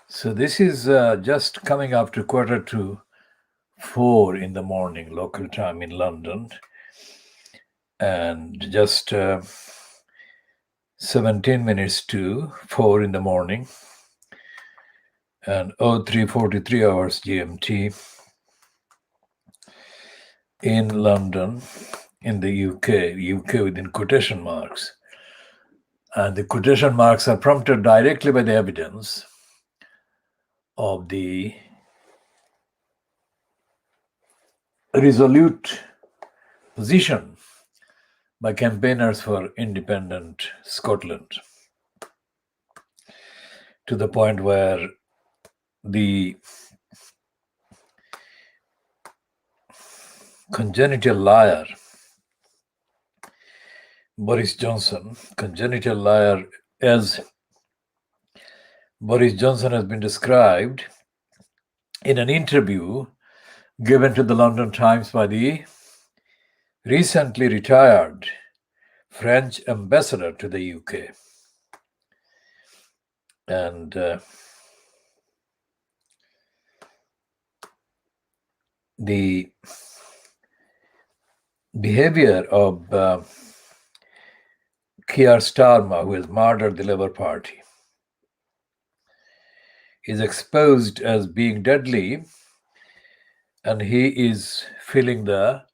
So this is just coming up to 3:45 in the morning, local time in London, and just 17 minutes to 4 in the morning, and 03:43 hours GMT in London, in the UK within quotation marks. And the quotation marks are prompted directly by the evidence of the resolute position by campaigners for independent Scotland, to the point where the congenital liar, Boris Johnson, as Boris Johnson has been described in an interview given to the London Times by the recently retired French ambassador to the UK. And the behavior of Keir Starmer, who has murdered the Labour Party, is exposed as being deadly, and he is feeling the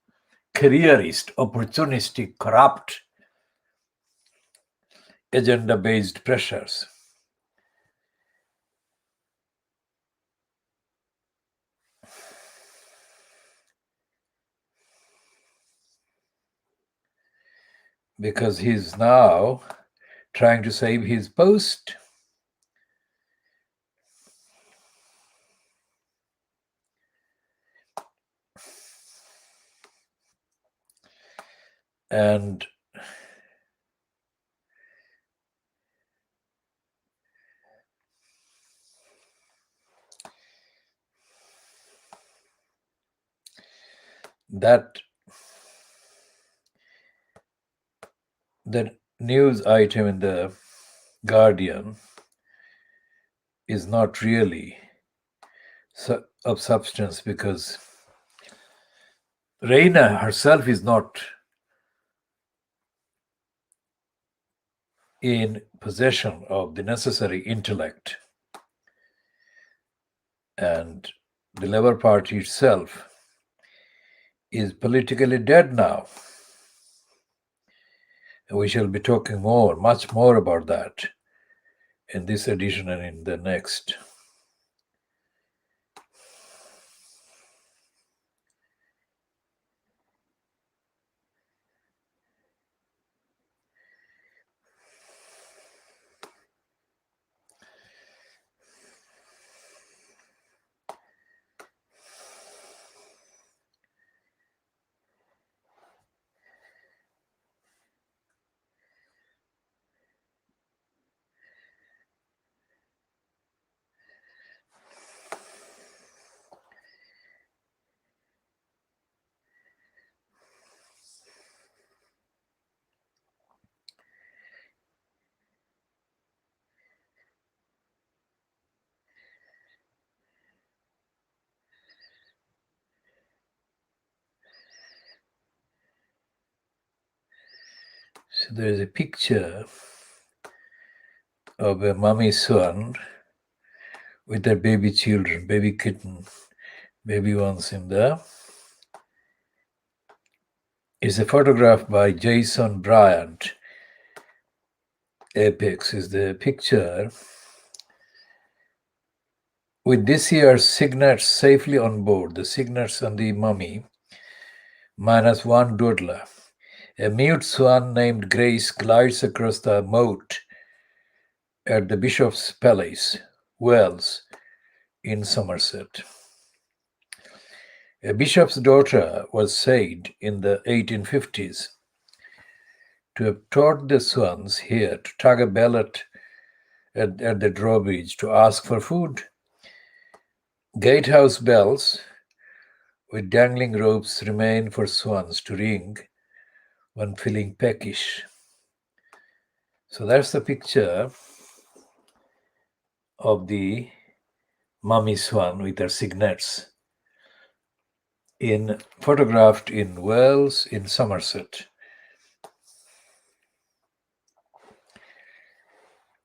careerist, opportunistic, corrupt, agenda-based pressures. Because he's now trying to save his post. And that the news item in the Guardian is not really of substance, because Reina herself is not in possession of the necessary intellect, and the Labour Party itself is politically dead now. And we shall be talking much more about that in this edition and in the next. So there is a picture of a mummy swan with their baby children, baby kitten, baby ones in there. It's a photograph by Jason Bryant. Apex is the picture, with this year's cygnets safely on board, the cygnets and the mummy, minus one dawdler. A mute swan named Grace glides across the moat at the Bishop's Palace, Wells, in Somerset. A bishop's daughter was said in the 1850s to have taught the swans here to tug a bell at the drawbridge to ask for food. Gatehouse bells with dangling ropes remain for swans to wring when feeling peckish. So that's the picture of the mummy swan with her cygnets photographed in Wales in Somerset.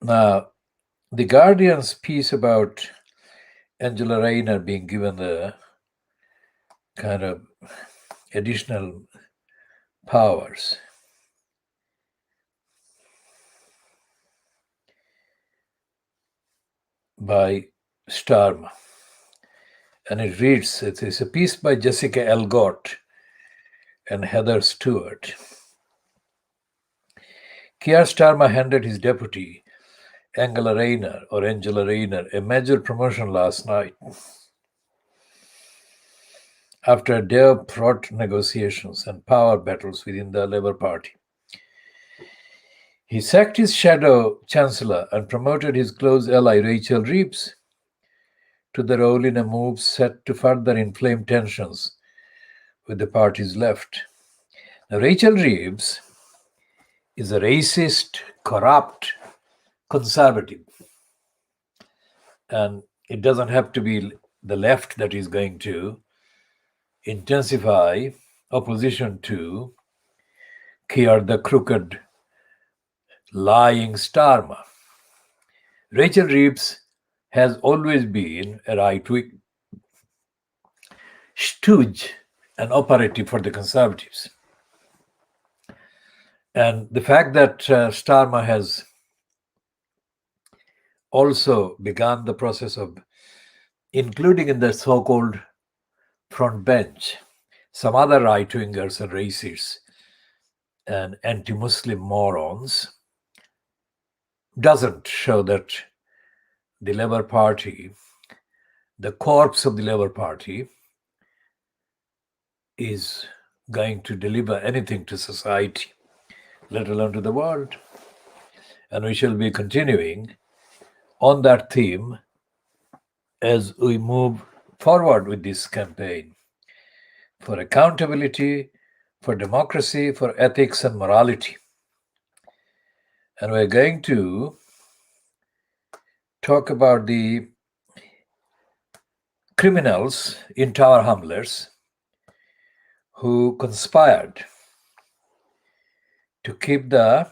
Now, the Guardian's piece about Angela Rayner being given the kind of additional powers by Starmer. And it reads, it's a piece by Jessica Elgott and Heather Stewart. Keir Starmer handed his deputy, Angela Rayner, a major promotion last night after a day of fraught negotiations and power battles within the Labour Party. He sacked his shadow chancellor and promoted his close ally Rachel Reeves to the role in a move set to further inflame tensions with the party's left. Now, Rachel Reeves is a racist, corrupt conservative. And it doesn't have to be the left that is going to intensify opposition to Keir the crooked, lying Starmer. Rachel Reeves has always been a right-wing stooge and operative for the Conservatives. And the fact that Starmer has also begun the process of including in the so-called front bench some other right-wingers and racists and anti-Muslim morons doesn't show that the Labour Party, the corpse of the Labour Party, is going to deliver anything to society, let alone to the world. And we shall be continuing on that theme as we move forward with this campaign for accountability, for democracy, for ethics and morality. And we're going to talk about the criminals in Tower Hamlets who conspired to keep the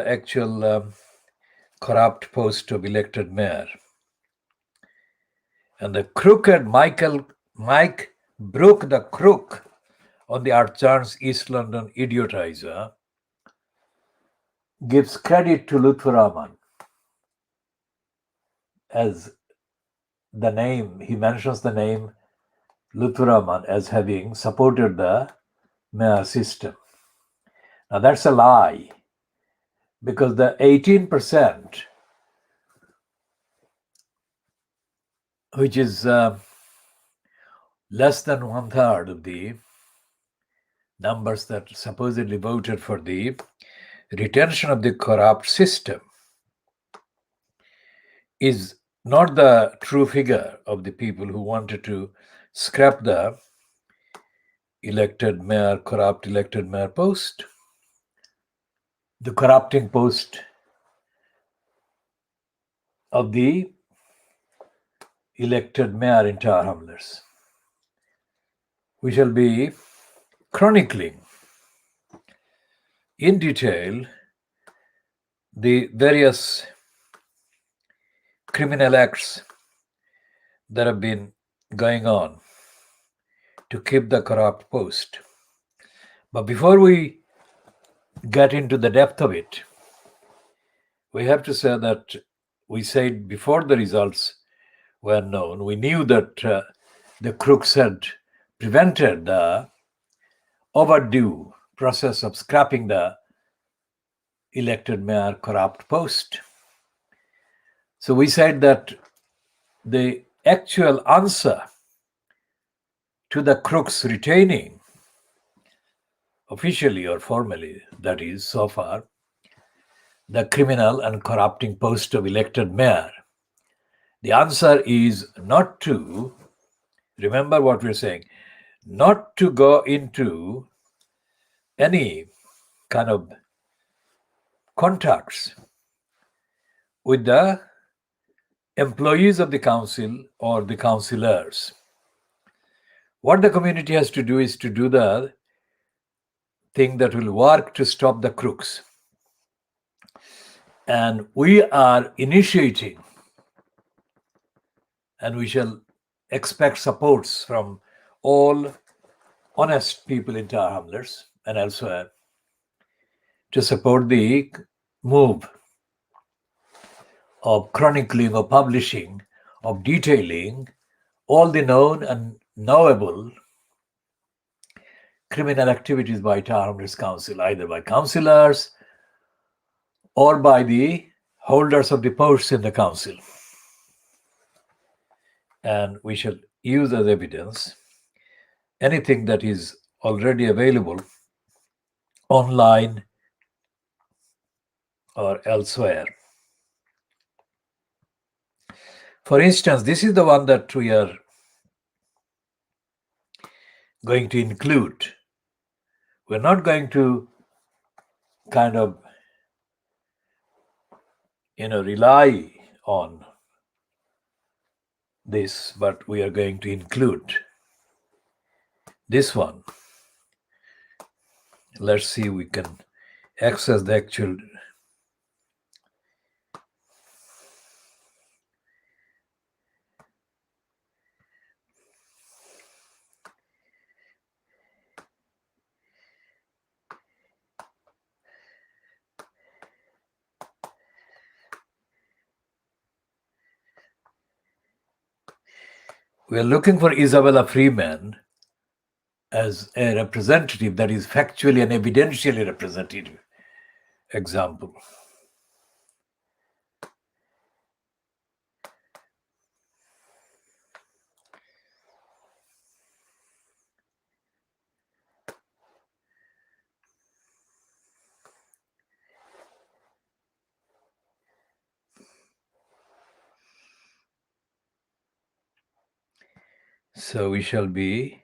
actual corrupt post of elected mayor. And the crooked Mike Brook, the crook on the Archance East London idiotizer, gives credit to Lutfur Rahman as the name, he mentions the name Lutfur Rahman as having supported the mayor system. Now that's a lie, because the 18%, which is less than 1/3 of the numbers that supposedly voted for the retention of the corrupt system, is not the true figure of the people who wanted to scrap the corrupt elected mayor post, the corrupting post of the elected mayor in Tower Hamlets. We shall be chronicling in detail the various criminal acts that have been going on to keep the corrupt post. But before we get into the depth of it, we have to say that we said before the results were known, we knew that the crooks had prevented the overdue process of scrapping the elected mayor corrupt post. So we said that the actual answer to the crooks retaining, officially or formally, that is, so far, the criminal and corrupting post of elected mayor, The answer is not to, remember what we're saying, not to go into any kind of contacts with the employees of the council or the councillors. What the community has to do is to do the thing that will work to stop the crooks. And we are initiating, and we shall expect supports from all honest people in Tower Hamlets and elsewhere to support the move of chronicling, of publishing, of detailing all the known and knowable criminal activities by Tower Hamlets Council, either by councillors or by the holders of the posts in the council. And we shall use as evidence anything that is already available online or elsewhere. For instance, this is the one that we are going to include. We're not going to kind of, rely on this, but we are going to include this one. Let's see if we can access the actual. We are looking for Isabella Freeman as a representative that is factually and evidentially representative example. So we shall be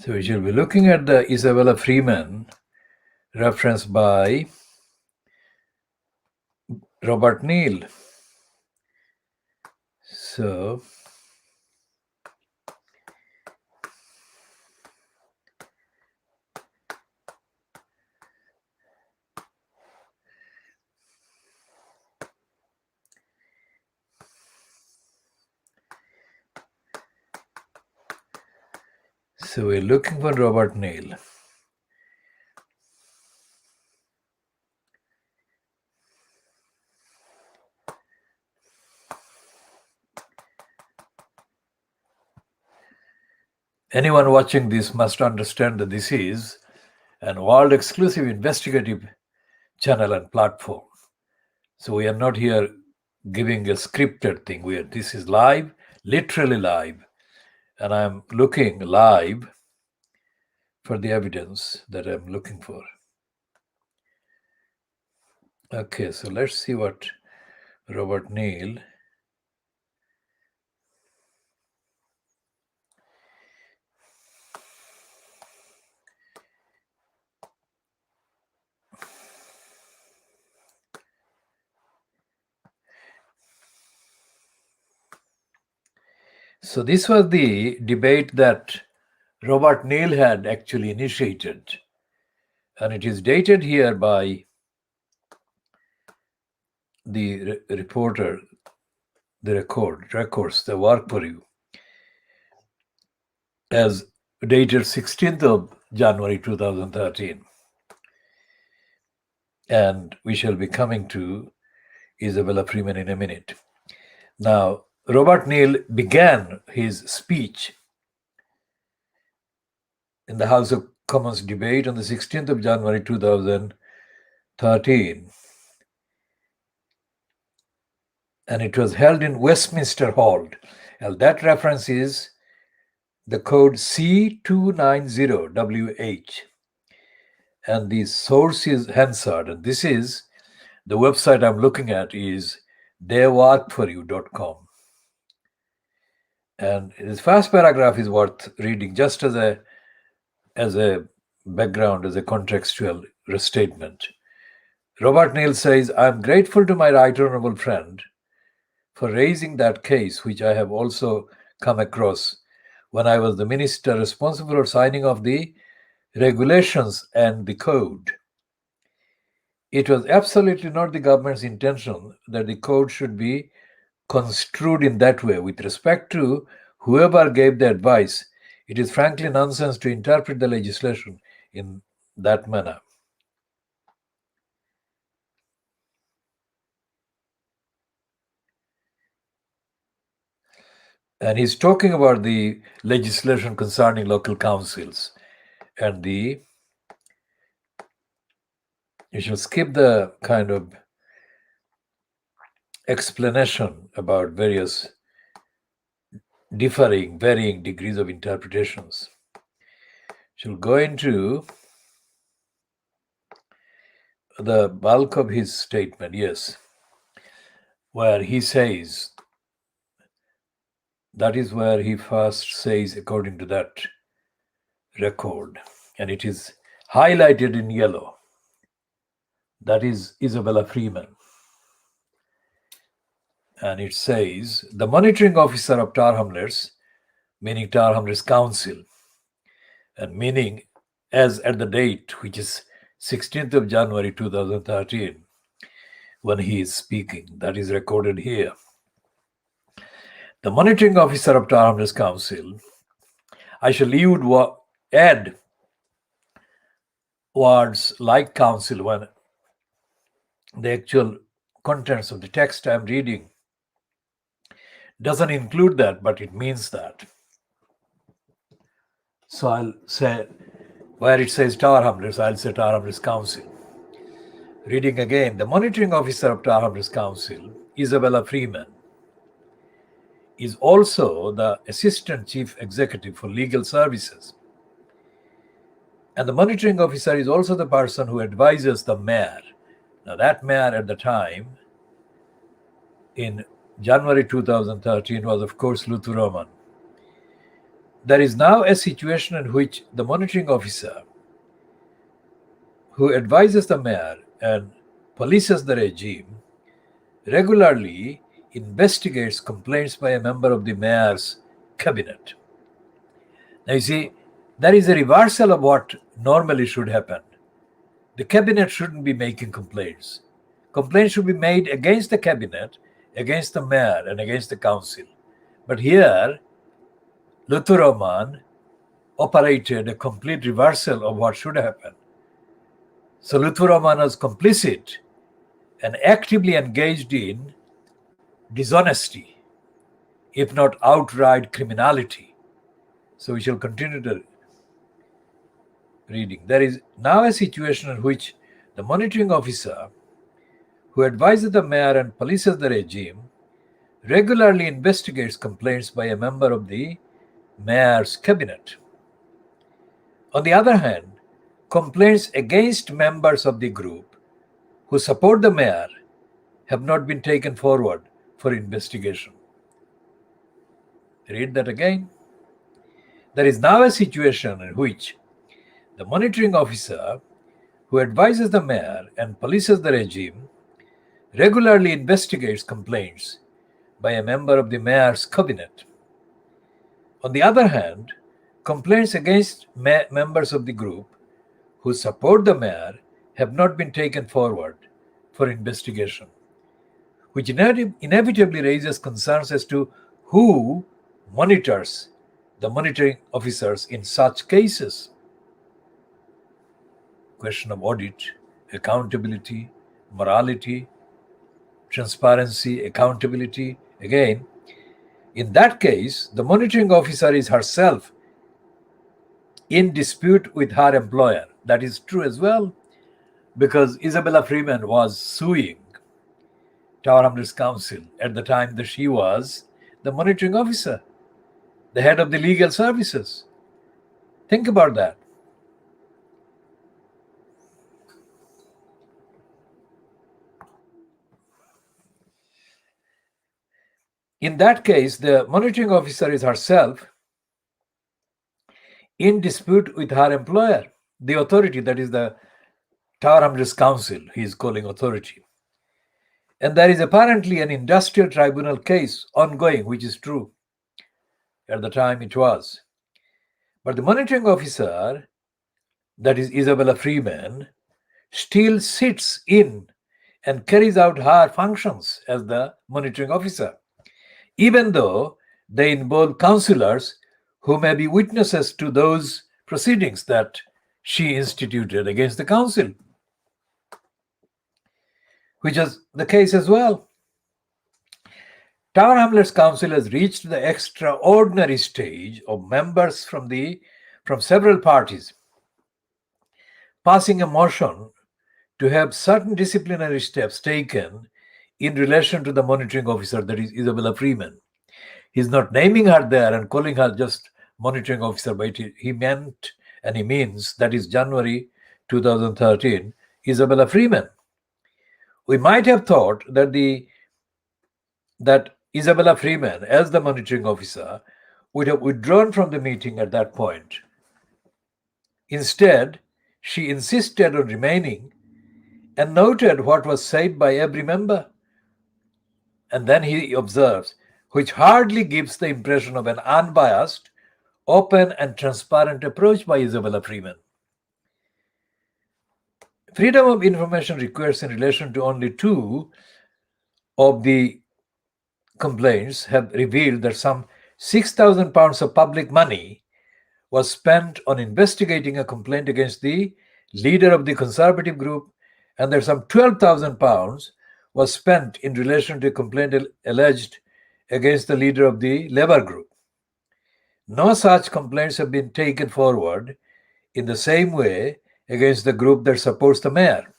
looking at the Isabella Freeman reference by Robert Neal. So we're looking for Robert Neal. Anyone watching this must understand that this is an world exclusive investigative channel and platform. So we are not here giving a scripted thing. This is live, literally live. And I'm looking live for the evidence that I'm looking for. Okay, so let's see what Robert Neal. So this was the debate that Robert Neal had actually initiated. And it is dated here by the reporter, the records, the work for you, as dated 16th of January 2013. And we shall be coming to Isabella Freeman in a minute. Now, Robert Neal began his speech in the House of Commons debate on the 16th of January 2013. And it was held in Westminster Hall. And that reference is the code C290WH, and the source is Hansard. And this is the website I'm looking at is theyworkforyou.com. And this first paragraph is worth reading just as a background, as a contextual statement. Robert Neal says, I'm grateful to my right honorable friend for raising that case, which I have also come across when I was the minister responsible for signing off the regulations and the code. It was absolutely not the government's intention that the code should be construed in that way. With respect to whoever gave the advice, it is frankly nonsense to interpret the legislation in that manner. And he's talking about the legislation concerning local councils. And you should skip the kind of explanation about various varying degrees of interpretations. She'll go into the bulk of his statement, yes, where he says, that is where he first says, according to that record, and it is highlighted in yellow. That is Isabella Freeman. And it says, the monitoring officer of Tower Hamlets, meaning Tower Hamlets Council, and meaning as at the date, which is 16th of January 2013, when he is speaking. That is recorded here. The monitoring officer of Tower Hamlets Council, I shall add words like council when the actual contents of the text I'm reading doesn't include that, but it means that. So I'll say, where it says Tower Hamlets, I'll say Tower Hamlets Council. Reading again, the monitoring officer of Tower Hamlets Council, Isabella Freeman, is also the assistant chief executive for legal services. And the monitoring officer is also the person who advises the mayor. Now, that mayor at the time, in January 2013, was, of course, Luthu Roman. There is now a situation in which the monitoring officer, who advises the mayor and polices the regime, regularly investigates complaints by a member of the mayor's cabinet. Now, you see, there is a reversal of what normally should happen. The cabinet shouldn't be making complaints. Complaints should be made against the cabinet, against the mayor, and against the council. But here, Luthu Roman operated a complete reversal of what should happen. So Luthu Roman was complicit and actively engaged in dishonesty, if not outright criminality. So we shall continue the reading. There is now a situation in which the monitoring officer, who advises the mayor and polices the regime, regularly investigates complaints by a member of the mayor's cabinet. On the other hand, complaints against members of the group who support the mayor have not been taken forward for investigation. Read that again. There is now a situation in which the monitoring officer, who advises the mayor and polices the regime, regularly investigates complaints by a member of the mayor's cabinet. On the other hand, complaints against members of the group who support the mayor have not been taken forward for investigation, which inevitably raises concerns as to who monitors the monitoring officers in such cases. Question of audit, accountability, morality, transparency, accountability. Again, in that case, the monitoring officer is herself in dispute with her employer. That is true as well, because Isabella Freeman was suing Tower Hamlets Council at the time that she was the monitoring officer. the head of the legal services. Think about that. In that case, the monitoring officer is herself in dispute with her employer, the authority, that is the Tower Hamlets Council, he is calling authority. And there is apparently an industrial tribunal case ongoing, which is true. At the time it was. But the monitoring officer, that is Isabella Freeman, still sits in and carries out her functions as the monitoring officer, even though they involve councillors who may be witnesses to those proceedings that she instituted against the council, which is the case as well. Tower Hamlets Council has reached the extraordinary stage of members from several parties passing a motion to have certain disciplinary steps taken in relation to the monitoring officer, that is Isabella Freeman. He's not naming her there and calling her just monitoring officer, but he meant and he means, that is January 2013, Isabella Freeman. We might have thought that Isabella Freeman, as the monitoring officer, would have withdrawn from the meeting at that point. Instead, she insisted on remaining and noted what was said by every member. And then he observes, which hardly gives the impression of an unbiased, open and transparent approach by Isabella Freeman. Freedom of information requests in relation to only 2 of the complaints have revealed that some £6,000 of public money was spent on investigating a complaint against the leader of the Conservative group, and that some £12,000 was spent in relation to a complaint alleged against the leader of the Labour group. No such complaints have been taken forward in the same way against the group that supports the mayor.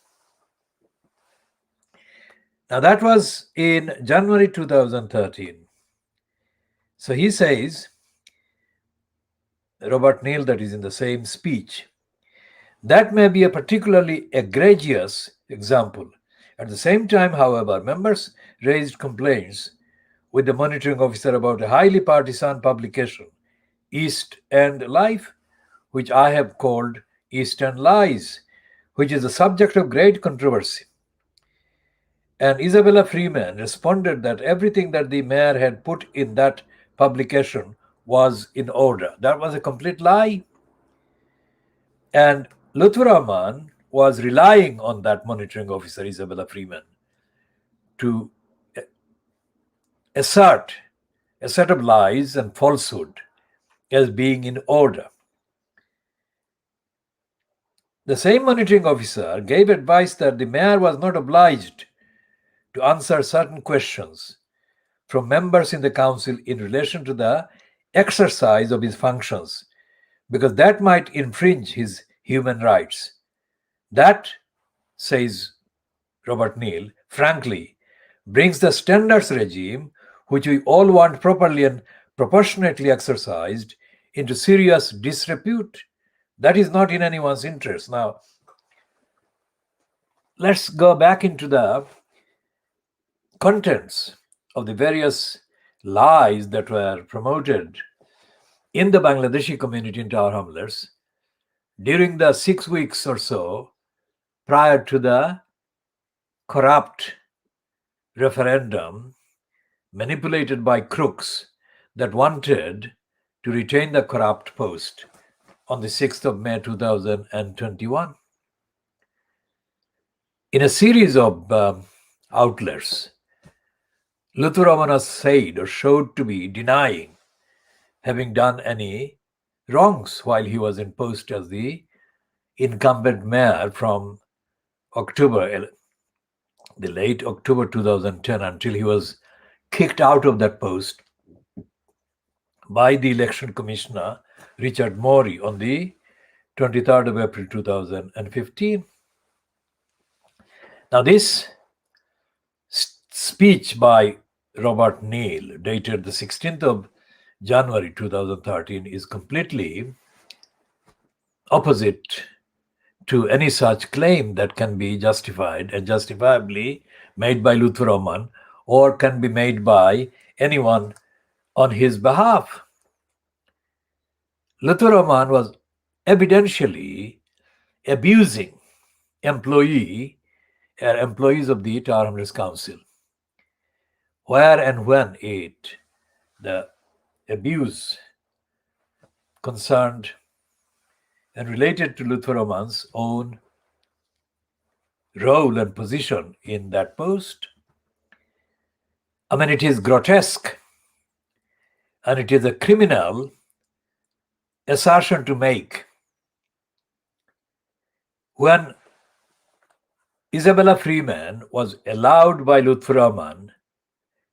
Now that was in January 2013. So he says, Robert Neal, that is in the same speech, that may be a particularly egregious example. At the same time, however, members raised complaints with the monitoring officer about a highly partisan publication, East End Life, which I have called East End Lies, which is the subject of great controversy. And Isabella Freeman responded that everything that the mayor had put in that publication was in order. That was a complete lie. And Lutfur Rahman was relying on that monitoring officer, Isabella Freeman, to assert a set of lies and falsehood as being in order. The same monitoring officer gave advice that the mayor was not obliged to answer certain questions from members in the council in relation to the exercise of his functions, because that might infringe his human rights. That, says Robert Neal, frankly, brings the standards regime, which we all want properly and proportionately exercised, into serious disrepute. That is not in anyone's interest. Now, let's go back into the contents of the various lies that were promoted in the Bangladeshi community in Tower Hamlets during the 6 weeks or so prior to the corrupt referendum manipulated by crooks that wanted to retain the corrupt post on the 6th of May 2021. In a series of outlets, Lutfur Rahman was said or showed to be denying having done any wrongs while he was in post as the incumbent mayor from the late October 2010 until he was kicked out of that post by the election commissioner Richard Morey on the 23rd of April 2015. Now this speech by Robert Neal, dated the 16th of January 2013 is completely opposite to any such claim that can be justified and justifiably made by Lutfur Rahman or can be made by anyone on his behalf. Lutfur Rahman was evidentially abusing employees of the Tower Hamlets Council. Where and when the abuse concerned and related to Lutfur Rahman's own role and position in that post. I mean, it is grotesque and it is a criminal assertion to make. When Isabella Freeman was allowed by Lutfur Rahman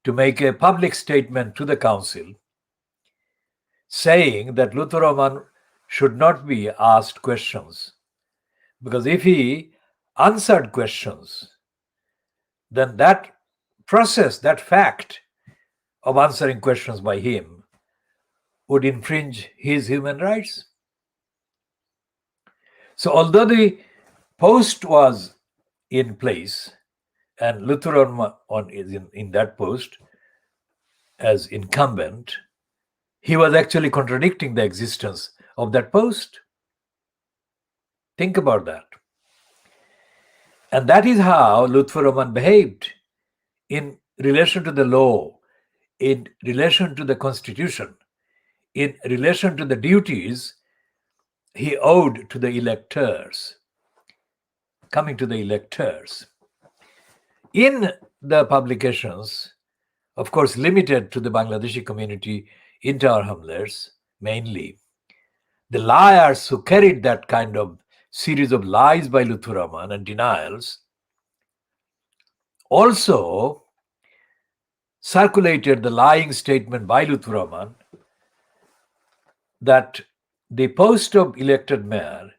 to make a public statement to the council saying that Lutfur Rahman should not be asked questions, because if he answered questions, then that process, that fact of answering questions by him would infringe his human rights. So although the post was in place and Lutfur Rahman is in that post as incumbent, he was actually contradicting the existence of that post. Think about that. And that is how Lutfur Rahman behaved in relation to the law, in relation to the constitution, in relation to the duties he owed to the electors. Coming to the electors. In the publications, of course, limited to the Bangladeshi community in Tower Hamlets, mainly, the liars who carried that kind of series of lies by Lutfur Rahman and denials also circulated the lying statement by Lutfur Rahman that the post of elected mayor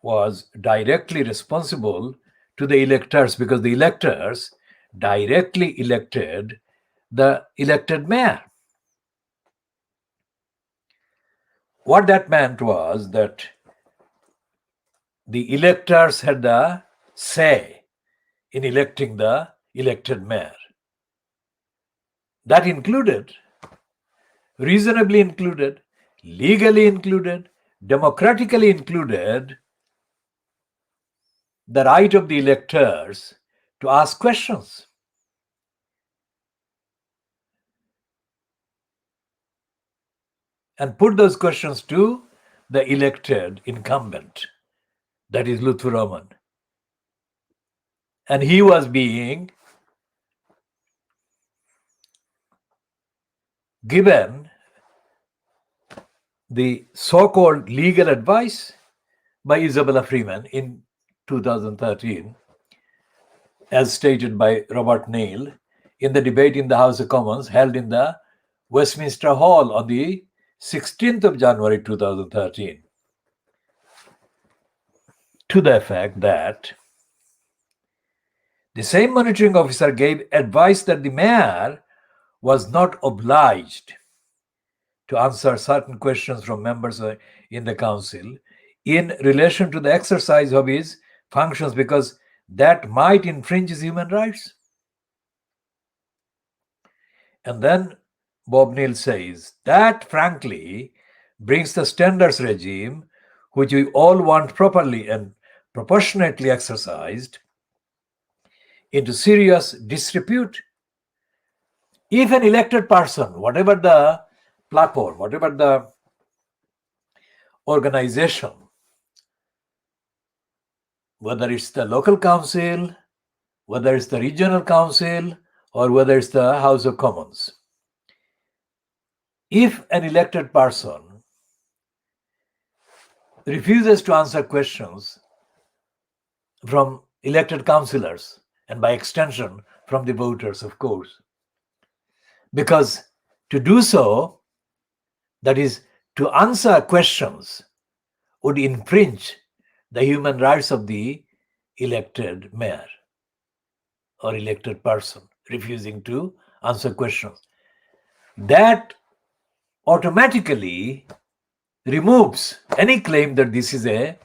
was directly responsible to the electors because the electors directly elected the elected mayor. What that meant was that the electors had the say in electing the elected mayor. That included, reasonably included, legally included, democratically included the right of the electors to ask questions. And put those questions to the elected incumbent, that is Lutfur Rahman. And he was being given the so-called legal advice by Isabella Freeman in 2013, as stated by Robert Neil in the debate in the House of Commons held in the Westminster Hall on the 16th of January 2013, to the effect that the same monitoring officer gave advice that the mayor was not obliged to answer certain questions from members in the council in relation to the exercise of his functions because that might infringe his human rights. And then Bob Neal says that, frankly, brings the standards regime, which we all want properly and proportionately exercised, into serious disrepute. If an elected person, whatever the platform, whatever the organization, whether it's the local council, whether it's the regional council, or whether it's the House of Commons, if an elected person refuses to answer questions from elected councillors, and by extension from the voters, of course, because to do so, that is, to answer questions, would infringe the human rights of the elected mayor or elected person refusing to answer questions. That automatically removes any claim that this is a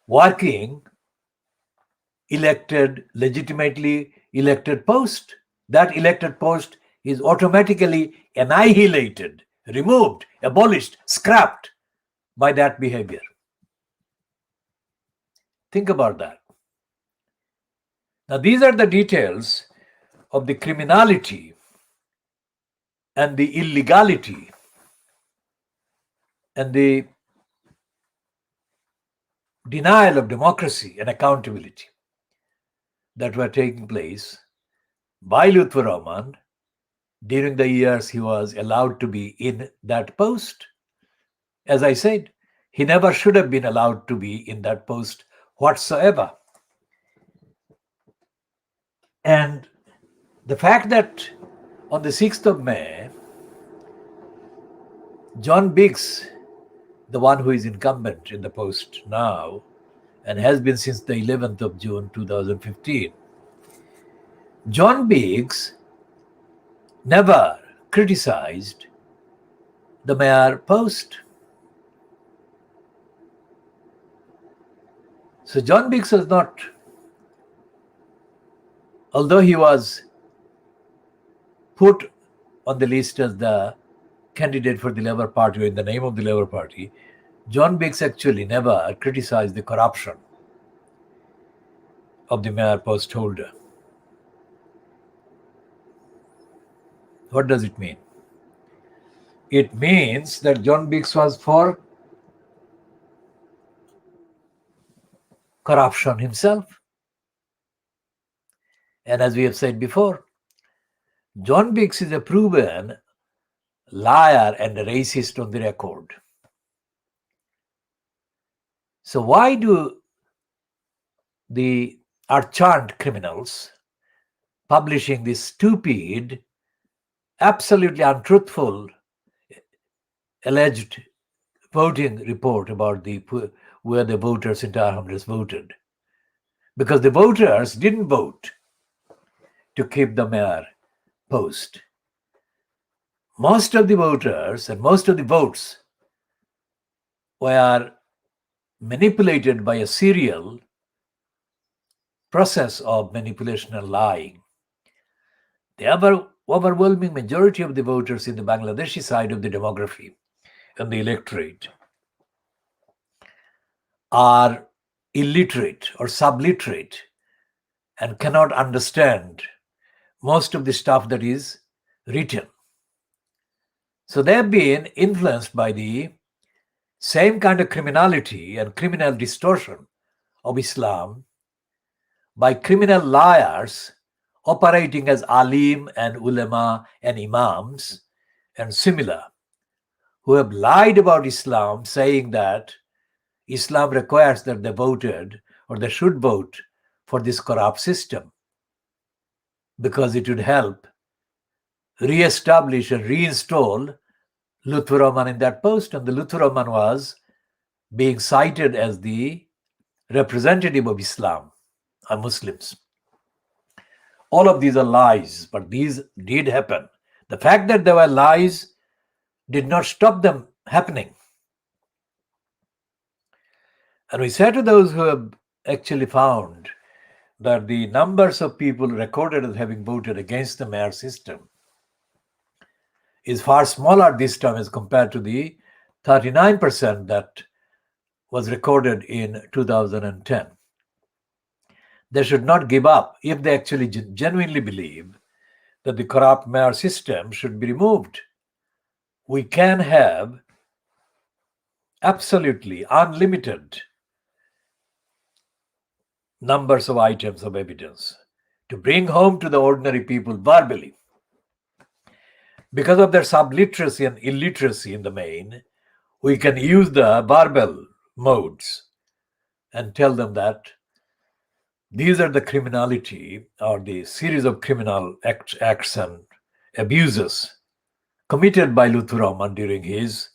working, legitimately elected post. That elected post is automatically annihilated, removed, abolished, scrapped by that behavior. Think about that. Now, these are the details of the criminality and the illegality and the denial of democracy and accountability that were taking place by Lutfur Rahman during the years he was allowed to be in that post. As I said, he never should have been allowed to be in that post whatsoever. And the fact that on the 6th of May, John Biggs, the one who is incumbent in the post now and has been since the 11th of June 2015, John Biggs never criticized the mayor post. So John Biggs was not, although he was put on the list as the candidate for the Labour Party or in the name of the Labour Party, John Biggs actually never criticized the corruption of the mayor post holder. What does it mean? It means that John Biggs was for corruption himself. And as we have said before, John Biggs is a proven liar and a racist on the record. So why do the archant criminals publishing this stupid, absolutely untruthful, alleged voting report about where the voters in Tower Hamlets voted? Because the voters didn't vote to keep the mayor post. Most of the voters and most of the votes were manipulated by a serial process of manipulation and lying. The overwhelming majority of the voters in the Bangladeshi side of the demography and the electorate are illiterate or subliterate and cannot understand most of the stuff that is written. So they have been influenced by the same kind of criminality and criminal distortion of Islam by criminal liars operating as alim and ulama and imams and similar, who have lied about Islam, saying that Islam requires that they voted or they should vote for this corrupt system because it would help re-establish and reinstall Lutfur Rahman in that post. And the Lutfur Rahman was being cited as the representative of Islam and Muslims. All of these are lies, but these did happen. The fact that there were lies did not stop them happening. And we say to those who have actually found that the numbers of people recorded as having voted against the mayor system is far smaller this time as compared to the 39% that was recorded in 2010. They should not give up if they actually genuinely believe that the corrupt mayor system should be removed. We can have absolutely unlimited numbers of items of evidence to bring home to the ordinary people verbally. Because of their subliteracy and illiteracy in the main, we can use the verbal modes and tell them that these are the criminality or the series of criminal acts and abuses committed by Lutfur Rahman during his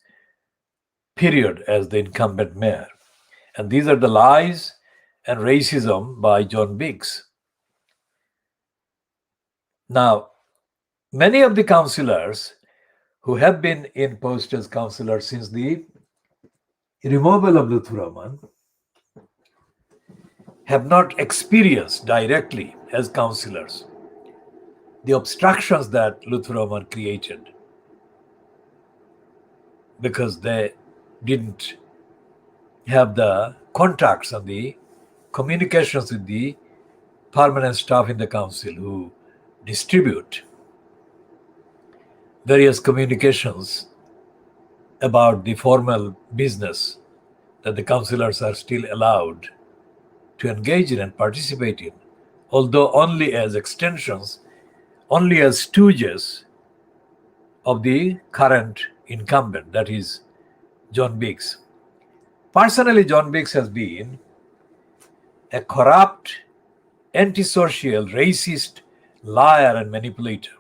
period as the incumbent mayor. And these are the lies and racism by John Biggs. Now, many of the councillors who have been in post as councillors since the removal of Lutfur Rahman have not experienced directly as councillors the obstructions that Lutfur Rahman created, because they didn't have the contacts and the communications with the permanent staff in the council who distribute various communications about the formal business that the councillors are still allowed to engage in and participate in, although only as extensions, only as stooges of the current incumbent, that is John Biggs. Personally, John Biggs has been a corrupt, antisocial, racist, liar and manipulator.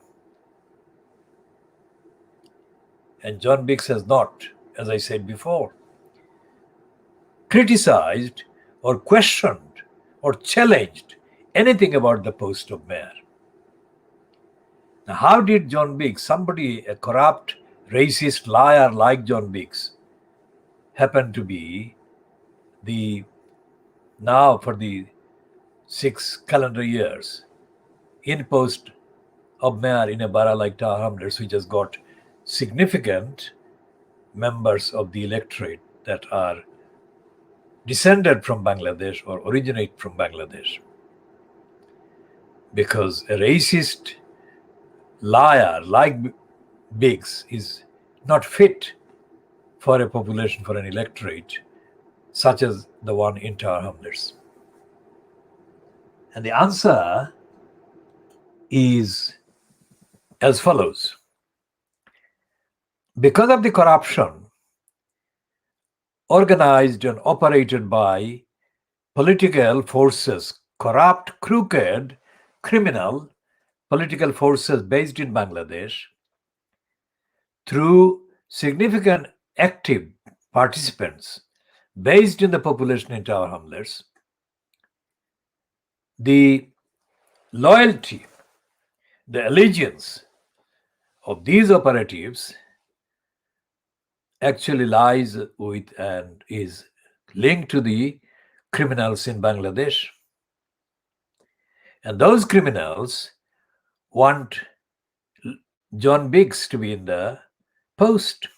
And John Biggs has not, as I said before, criticized or questioned or challenged anything about the post of mayor. Now, how did John Biggs, somebody, a corrupt, racist, liar like John Biggs, happen to be now for the 6 calendar years in post of mayor in a borough like Tower Hamlets, which has got significant members of the electorate that are descended from Bangladesh or originate from Bangladesh? Because a racist liar like Biggs is not fit for a population, for an electorate such as the one in Tower Hamlets. And the answer is as follows. Because of the corruption organized and operated by political forces, corrupt, crooked, criminal political forces based in Bangladesh, through significant active participants based in the population in Tower Hamlets, the loyalty, the allegiance of these operatives actually lies with and is linked to the criminals in Bangladesh. And those criminals want John Biggs to be in the post.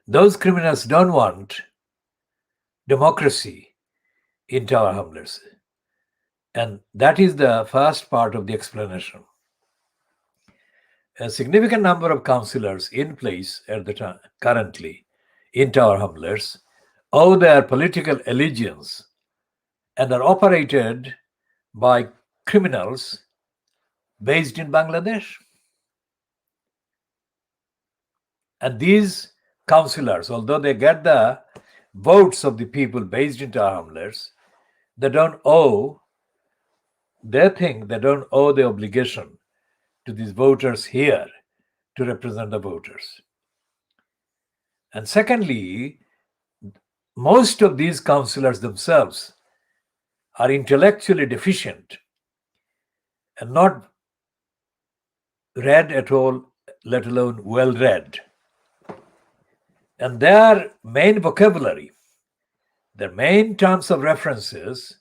Those criminals don't want democracy in Tower Hamlets. And that is the first part of the explanation. A significant number of councillors in place at the time, currently in Tower Hamlets, owe their political allegiance and are operated by criminals based in Bangladesh. And these councillors, although they get the votes of the people based in Tower Hamlets, they think they don't owe the obligation to these voters here to represent the voters. And secondly, most of these councillors themselves are intellectually deficient and not read at all, let alone well read. And their main vocabulary, their main terms of references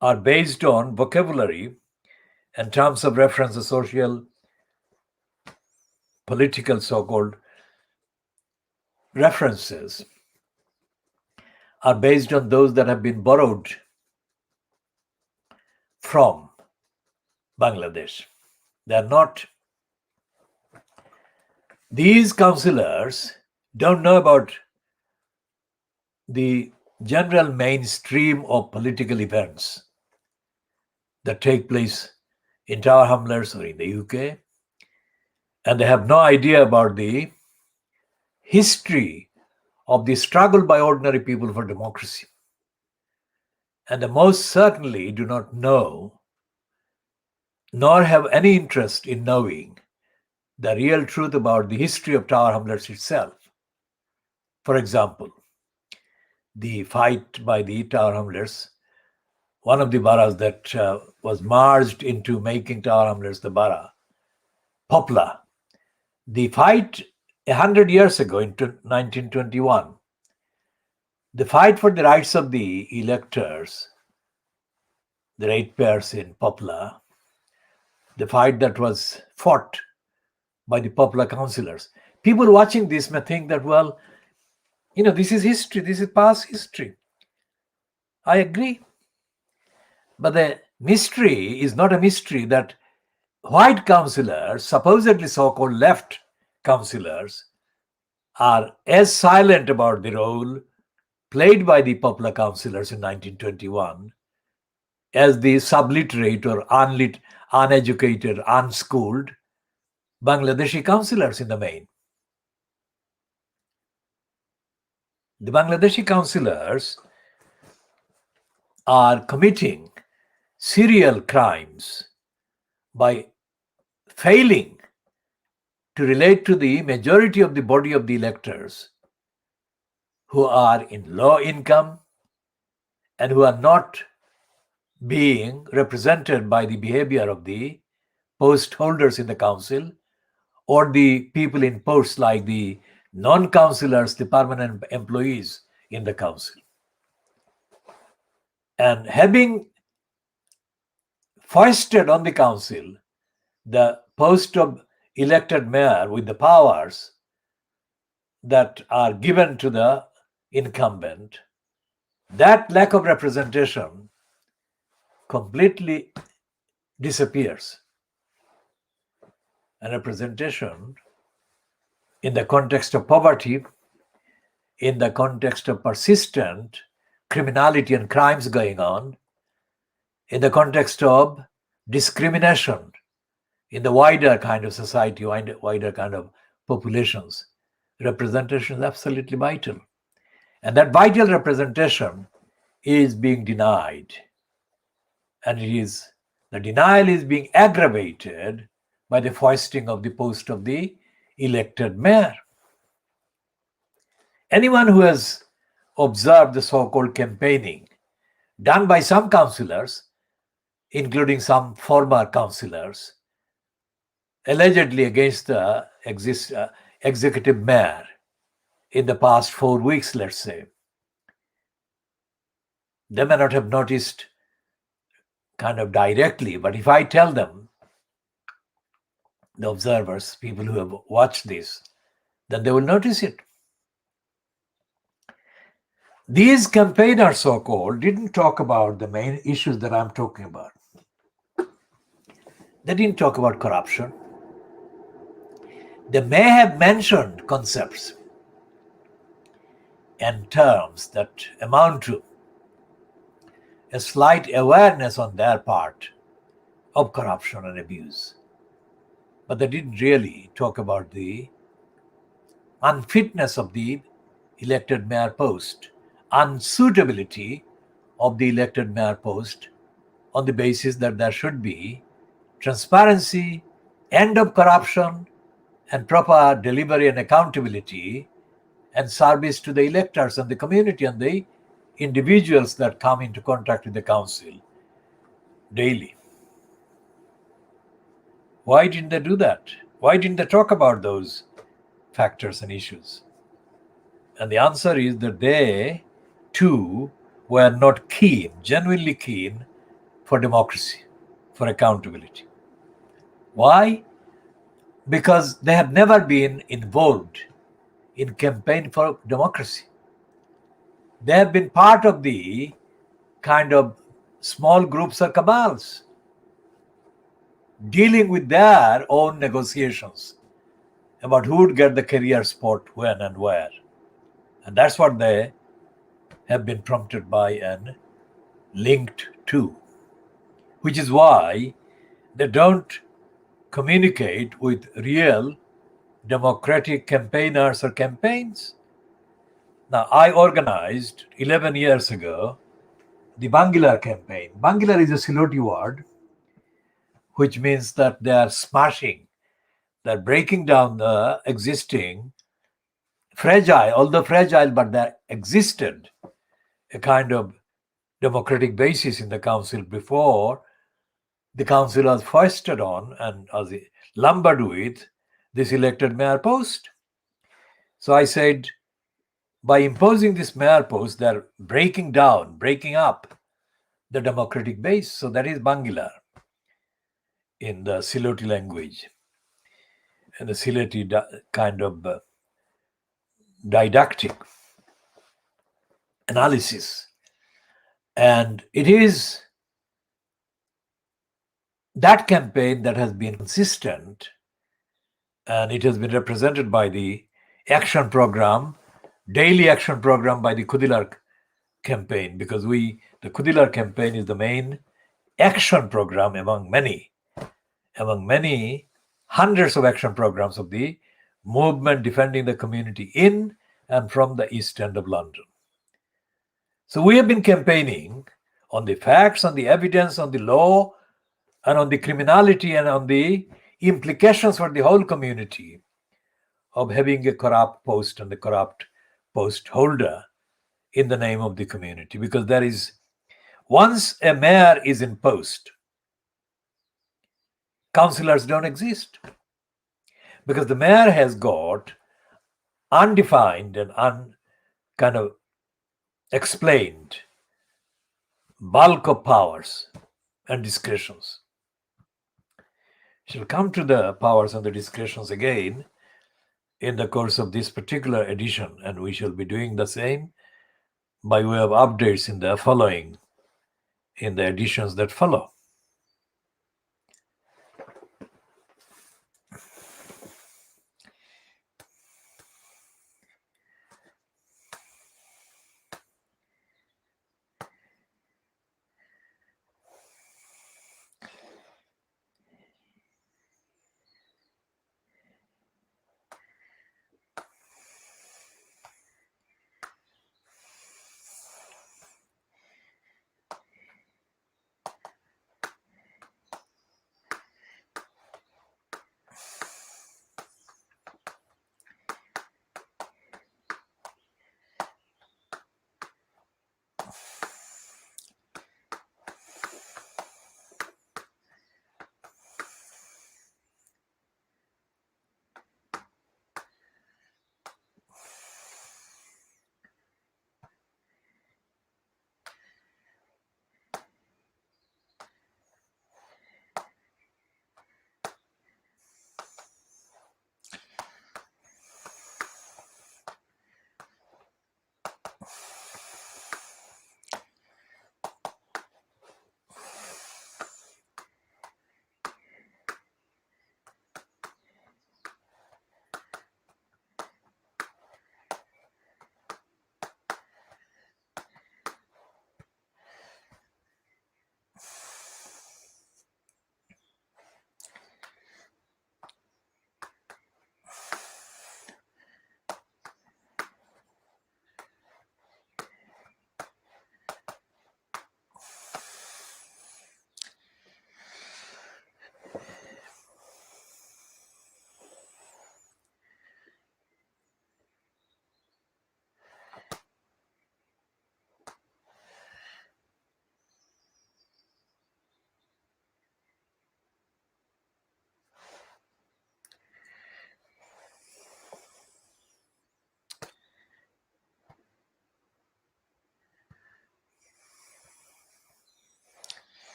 are based on vocabulary and terms of reference, the social, political so-called references are based on those that have been borrowed from Bangladesh. They are not. These councillors don't know about the general mainstream of political events that take place in Tower Hamlets or in the UK, and they have no idea about the history of the struggle by ordinary people for democracy. And they most certainly do not know, nor have any interest in knowing, the real truth about the history of Tower Hamlets itself. For example, the fight by the Tower Hamlets, one of the boroughs that was merged into making Tower Hamlets the borough, Poplar, The fight 100 years ago in 1921, the fight for the rights of the electors, the ratepayers in Poplar, the fight that was fought by the Poplar councillors. People watching this may think that, well, this is history, this is past history. I agree. But the mystery is not a mystery that white councillors, supposedly so-called left councillors, are as silent about the role played by the Poplar councillors in 1921 as the subliterate or uneducated, unschooled Bangladeshi councillors in the main. The Bangladeshi councillors are committing serial crimes by failing to relate to the majority of the body of the electors who are in low income and who are not being represented by the behavior of the post holders in the council or the people in posts like the non-councillors, the permanent employees in the council. And having foisted on the council the post of elected mayor with the powers that are given to the incumbent, that lack of representation completely disappears. And representation in the context of poverty, in the context of persistent criminality and crimes going on, in the context of discrimination in the wider kind of society, wider kind of populations, representation is absolutely vital. And that vital representation is being denied. And the denial is being aggravated by the foisting of the post of the elected mayor. Anyone who has observed the so-called campaigning done by some councillors, including some former councillors, allegedly against the executive mayor in the past 4 weeks, let's say, they may not have noticed kind of directly, but if I tell them, the observers, people who have watched this, then they will notice it. These campaigners, so-called, didn't talk about the main issues that I'm talking about. They didn't talk about corruption. They may have mentioned concepts and terms that amount to a slight awareness on their part of corruption and abuse. But they didn't really talk about the unfitness of the elected mayor post, unsuitability of the elected mayor post on the basis that there should be transparency, end of corruption, and proper delivery and accountability and service to the electors and the community and the individuals that come into contact with the council daily. Why didn't they do that? Why didn't they talk about those factors and issues? And the answer is that they, too, were not keen, genuinely keen for democracy, for accountability. Why? Because they have never been involved in campaign for democracy. They have been part of the kind of small groups or cabals dealing with their own negotiations about who would get the career spot when and where. And that's what they have been prompted by and linked to, which is why they don't communicate with real democratic campaigners or campaigns. Now, I organized 11 years ago the Bangilar campaign. Bangilar is a Siloti word, which means that they are smashing, they're breaking down the existing fragile, although fragile, but there existed a kind of democratic basis in the council before the council was foisted on and was lumbered with this elected mayor post. So I said, by imposing this mayor post, they're breaking up the democratic base. So that is Bangilar in the Siloti language, and the Siloti kind of didactic analysis. And it is that campaign that has been consistent, and it has been represented by the action program, daily action program by the Kudilar campaign, because the Kudilar campaign is the main action program among many hundreds of action programs of the movement defending the community in and from the East End of London. So we have been campaigning on the facts, on the evidence, on the law, and on the criminality, and on the implications for the whole community of having a corrupt post and a corrupt post holder in the name of the community. Because there is, once a mayor is in post, councillors don't exist. Because the mayor has got undefined and kind of explained bulk of powers and discretions. Shall come to the powers and the discretions again in the course of this particular edition, and we shall be doing the same by way of updates in the editions that follow.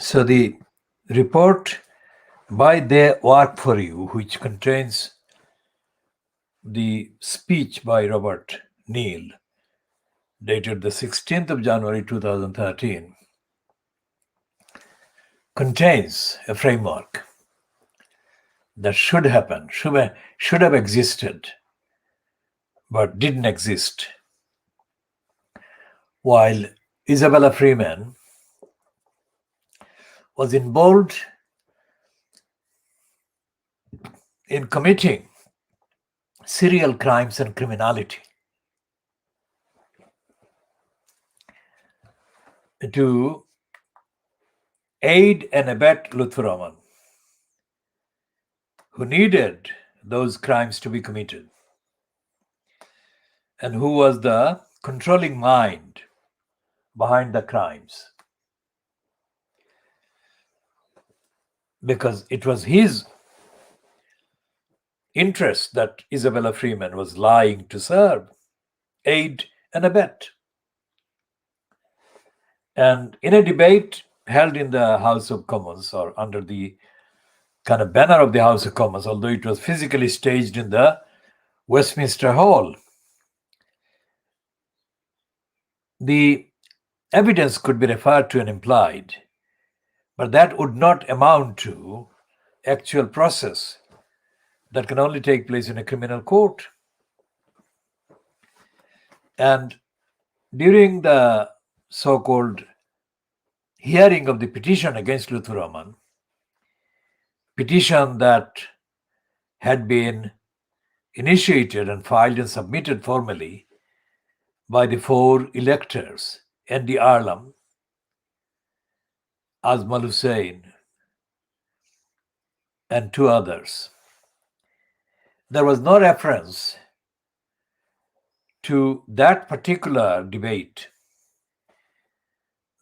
So the report by They Work For You, which contains the speech by Robert Neal, dated the 16th of January 2013, contains a framework that should happen, should have existed, but didn't exist. While Isabella Freeman was involved in committing serial crimes and criminality to aid and abet Lutfur Rahman, who needed those crimes to be committed, and who was the controlling mind behind the crimes. Because it was his interest that Isabella Freeman was lying to serve, aid and abet. And in a debate held in the House of Commons, or under the kind of banner of the House of Commons, although it was physically staged in the Westminster Hall, the evidence could be referred to and implied, but that would not amount to actual process that can only take place in a criminal court. And during the so-called hearing of the petition against Lutfur Rahman, petition that had been initiated and filed and submitted formally by the four electors, Andy Arlam, Azmal Hussain, and two others, there was no reference to that particular debate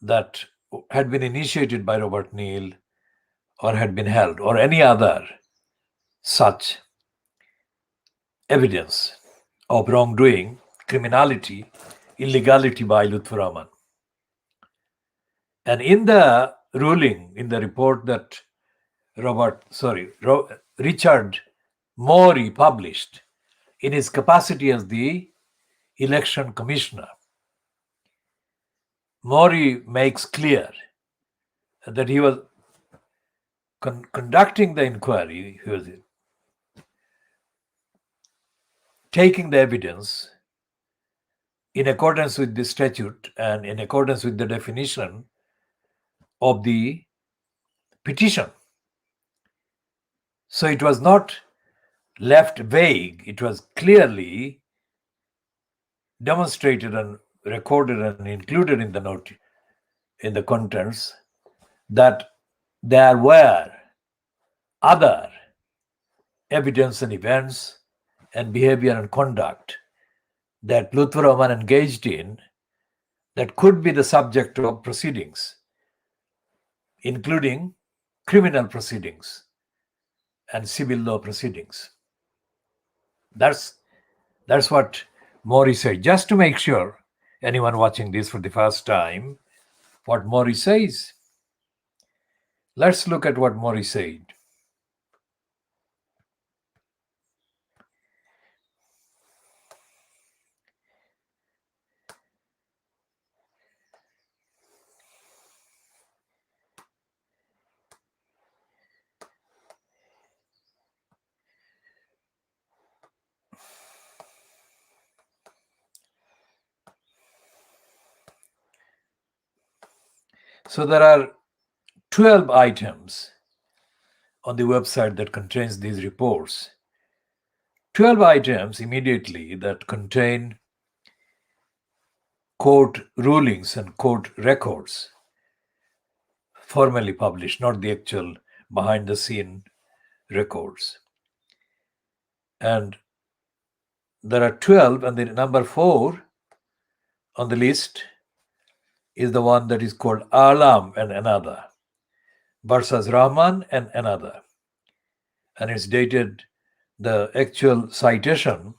that had been initiated by Robert Neal or had been held, or any other such evidence of wrongdoing, criminality, illegality by Lutfur Rahman. And in the ruling, in the report that Richard Morey published in his capacity as the election commissioner. Mori makes clear that he was conducting the inquiry, he was taking the evidence in accordance with the statute and in accordance with the definition of the petition. So it was not left vague, it was clearly demonstrated and recorded and included in the note, in the contents, that there were other evidence and events and behavior and conduct that Lutfur Rahman engaged in that could be the subject of proceedings, including criminal proceedings and civil law proceedings. That's what Mori said. Just to make sure anyone watching this for the first time, what Mori says. Let's look at what Mori said. So there are 12 items on the website that contains these reports. 12 items immediately that contain court rulings and court records, formally published, not the actual behind the scene records. And there are 12, and the number 4 on the list is the one that is called Alam and another versus Rahman and another. And it's dated, the actual citation,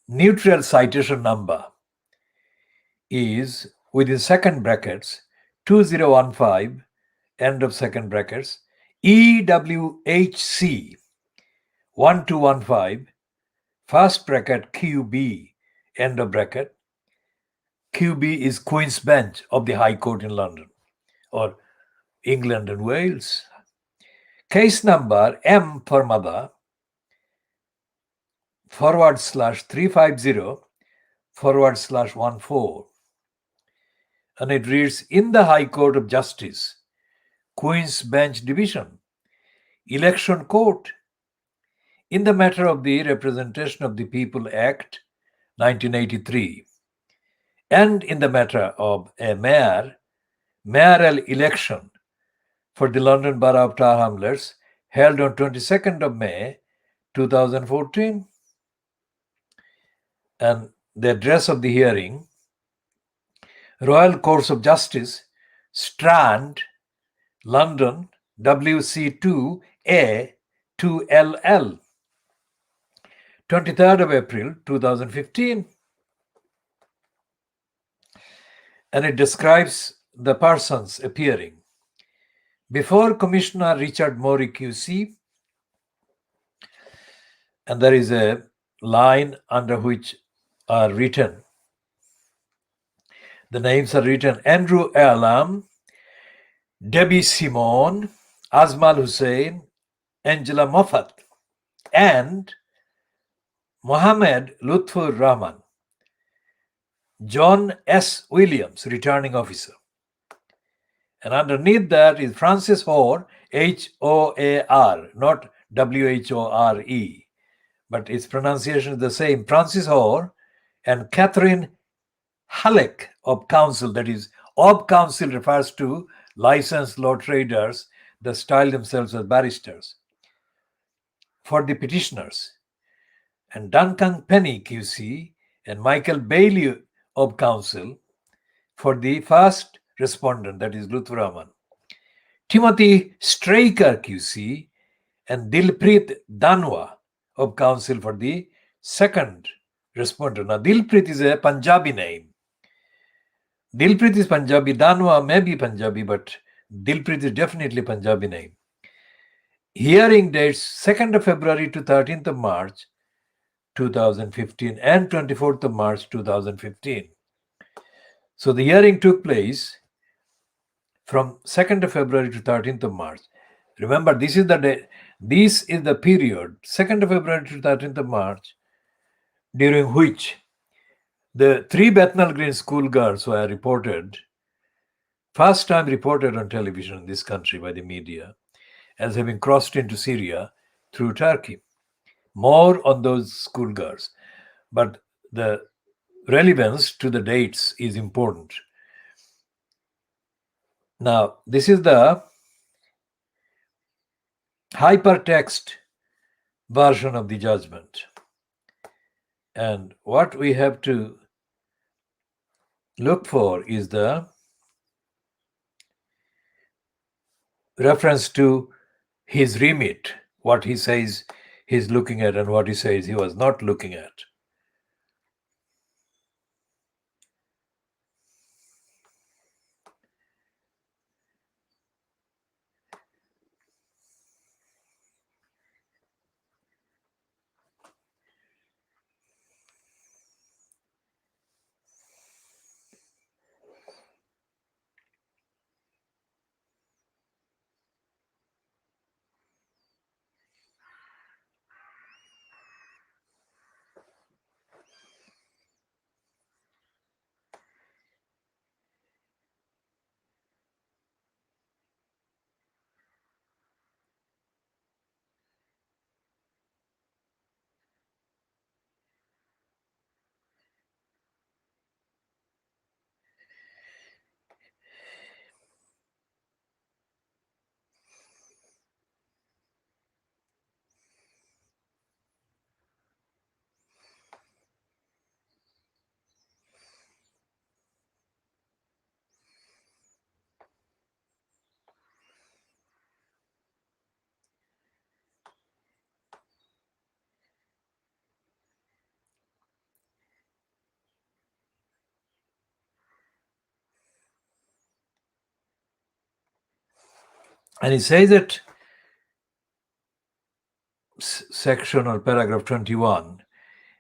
neutral citation number is within second brackets 2015, end of second brackets, EWHC 1215, first bracket QB, end of bracket. QB is Queen's Bench of the High Court in London or England and Wales. Case number M for mother /350/14, and it reads, in the High Court of Justice, Queen's Bench Division, Election Court, in the matter of the Representation of the People Act 1983, and in the matter of a mayoral election for the London Borough of Tower Hamlets held on 22nd of May 2014. And the address of the hearing, Royal Courts of Justice, Strand, London, WC2A 2LL, 23rd of April 2015. And it describes the persons appearing. Before Commissioner Richard Mori QC, and there is a line under which are written, the names are written, Andrew Alam, Debbie Simone, Azmal Hussain, Angela Moffat, and Mohammed Lutfur Rahman. John S. Williams, returning officer. And underneath that is Francis Hoare, H-O-A-R, not W-H-O-R-E, but its pronunciation is the same, Francis Hoare, and Catherine Halleck of counsel. That is, of counsel refers to licensed law traders that style themselves as barristers, for the petitioners. And Duncan Penny QC and Michael Bailey of counsel for the first respondent, that is Lutfur Rahman. Timothy Straker QC and Dilpreet Danwa of counsel for the second respondent. Now Dilpreet is a Punjabi name. Dilpreet is Punjabi, Danwa may be Punjabi, but Dilpreet is definitely Punjabi name. Hearing dates 2nd of February to 13th of March 2015 and 24th of March 2015. So the hearing took place from 2nd of February to 13th of March. Remember, this is the day, this is the period, 2nd of February to 13th of March, during which the three Bethnal Green schoolgirls were reported, first time reported on television in this country by the media, as having crossed into Syria through Turkey. More on those schoolgirls. But the relevance to the dates is important. Now, this is the hypertext version of the judgment. And what we have to look for is the reference to his remit, what he says he's looking at and what he says he was not looking at. And he says that section or paragraph 21,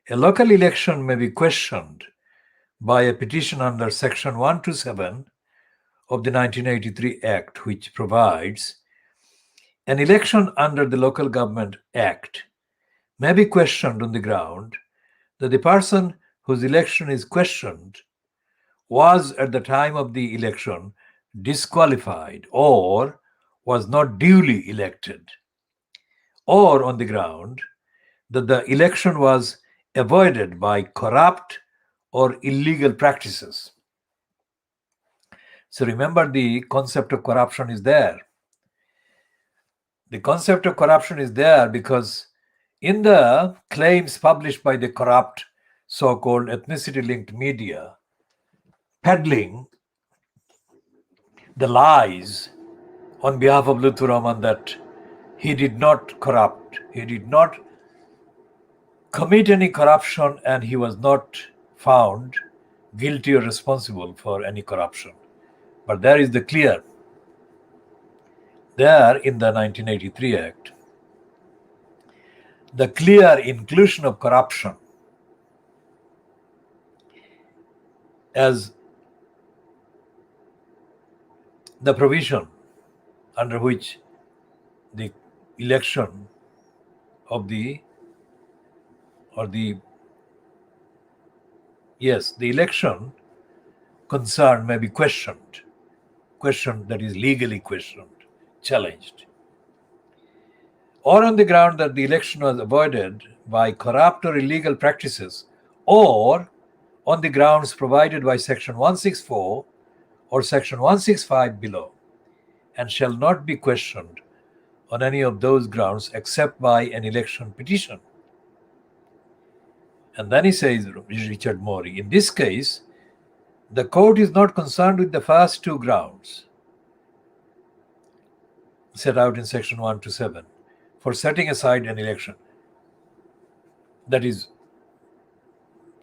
a local election may be questioned by a petition under section 127 of the 1983 Act, which provides an election under the Local Government Act may be questioned on the ground that the person whose election is questioned was at the time of the election disqualified or was not duly elected, or on the ground that the election was avoided by corrupt or illegal practices. So remember, the concept of corruption is there. The concept of corruption is there because in the claims published by the corrupt so-called ethnicity-linked media, peddling the lies on behalf of Lutfur Rahman that he did not corrupt, he did not commit any corruption, and he was not found guilty or responsible for any corruption. But there is the clear, there in the 1983 Act, the clear inclusion of corruption as the provision under which the election of the election concern may be questioned, that is legally questioned, challenged, or on the ground that the election was avoided by corrupt or illegal practices, or on the grounds provided by section 164 or section 165 below, and shall not be questioned on any of those grounds except by an election petition. And then he says, Richard Morey, in this case, the court is not concerned with the first two grounds set out in section 127 for setting aside an election. That is,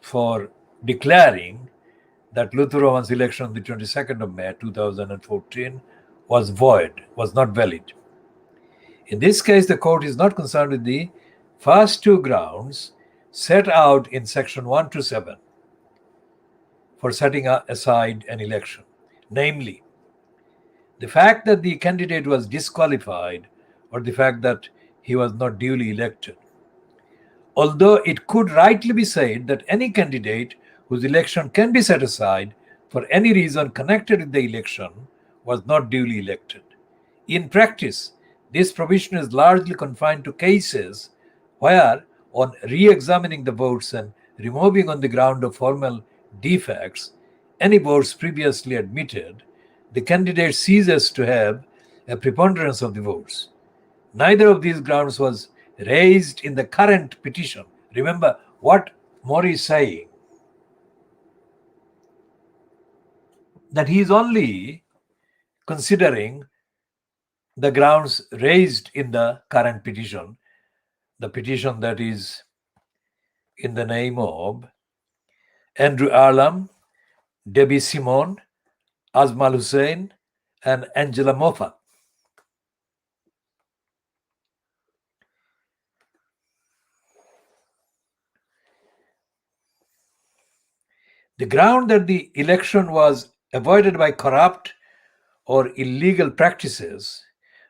for declaring that Lutfur Rahman's election on the 22nd of May 2014 was void, was not valid. In this case, the court is not concerned with the first two grounds set out in section 127 for setting aside an election, namely, the fact that the candidate was disqualified or the fact that he was not duly elected. Although it could rightly be said that any candidate whose election can be set aside for any reason connected with the election was not duly elected. In practice, this provision is largely confined to cases where, on re-examining the votes and removing on the ground of formal defects any votes previously admitted, the candidate ceases to have a preponderance of the votes. Neither of these grounds was raised in the current petition. Remember what Mori is saying, that he is only considering the grounds raised in the current petition, the petition that is in the name of Andrew Arlam, Debbie Simon, Azmal Hussain, and Angela Moffat. The ground that the election was avoided by corrupt or illegal practices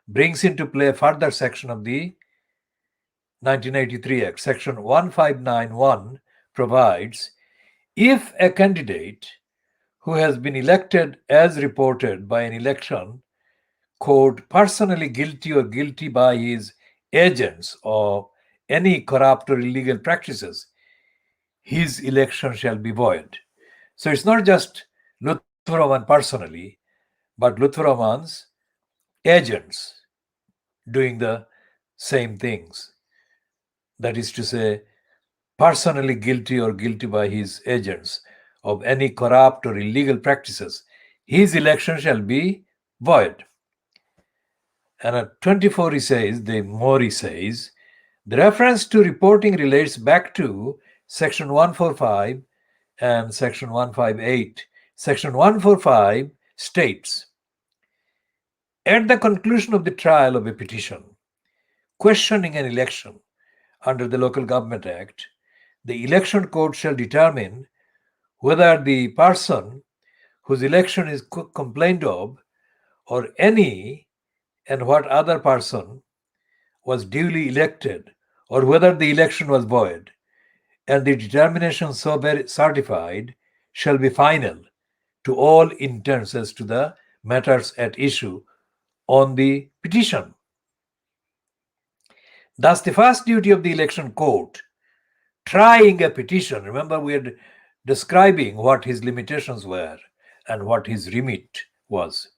brings into play a further section of the 1983 Act. Section 1591 provides, if a candidate who has been elected as reported by an election court personally guilty or guilty by his agents of any corrupt or illegal practices, his election shall be void. So it's not just Lutfur Rahman personally, but Lutfur Rahman's agents doing the same things. That is to say, personally guilty or guilty by his agents of any corrupt or illegal practices, his election shall be void. And at 24 he says, Mori says, the reference to reporting relates back to section 145 and section 158. Section 145 states, at the conclusion of the trial of a petition questioning an election under the Local Government Act, the election court shall determine whether the person whose election is complained of or any and what other person was duly elected or whether the election was void, and the determination so certified shall be final to all intents as to the matters at issue on the petition. Thus, the first duty of the election court, trying a petition, remember we are describing what his limitations were and what his remit was.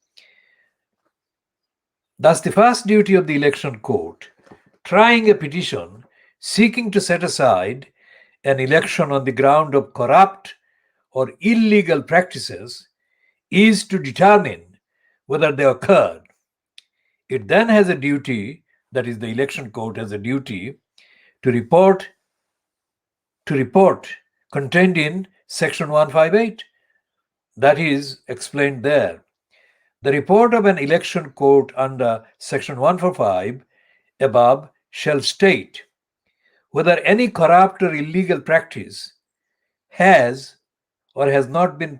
Thus, the first duty of the election court, trying a petition seeking to set aside an election on the ground of corrupt or illegal practices, is to determine whether they occurred. It then has a duty, that is, the election court has a duty to report contained in section 158. That is explained there. The report of an election court under section 145 above shall state whether any corrupt or illegal practice has or has not been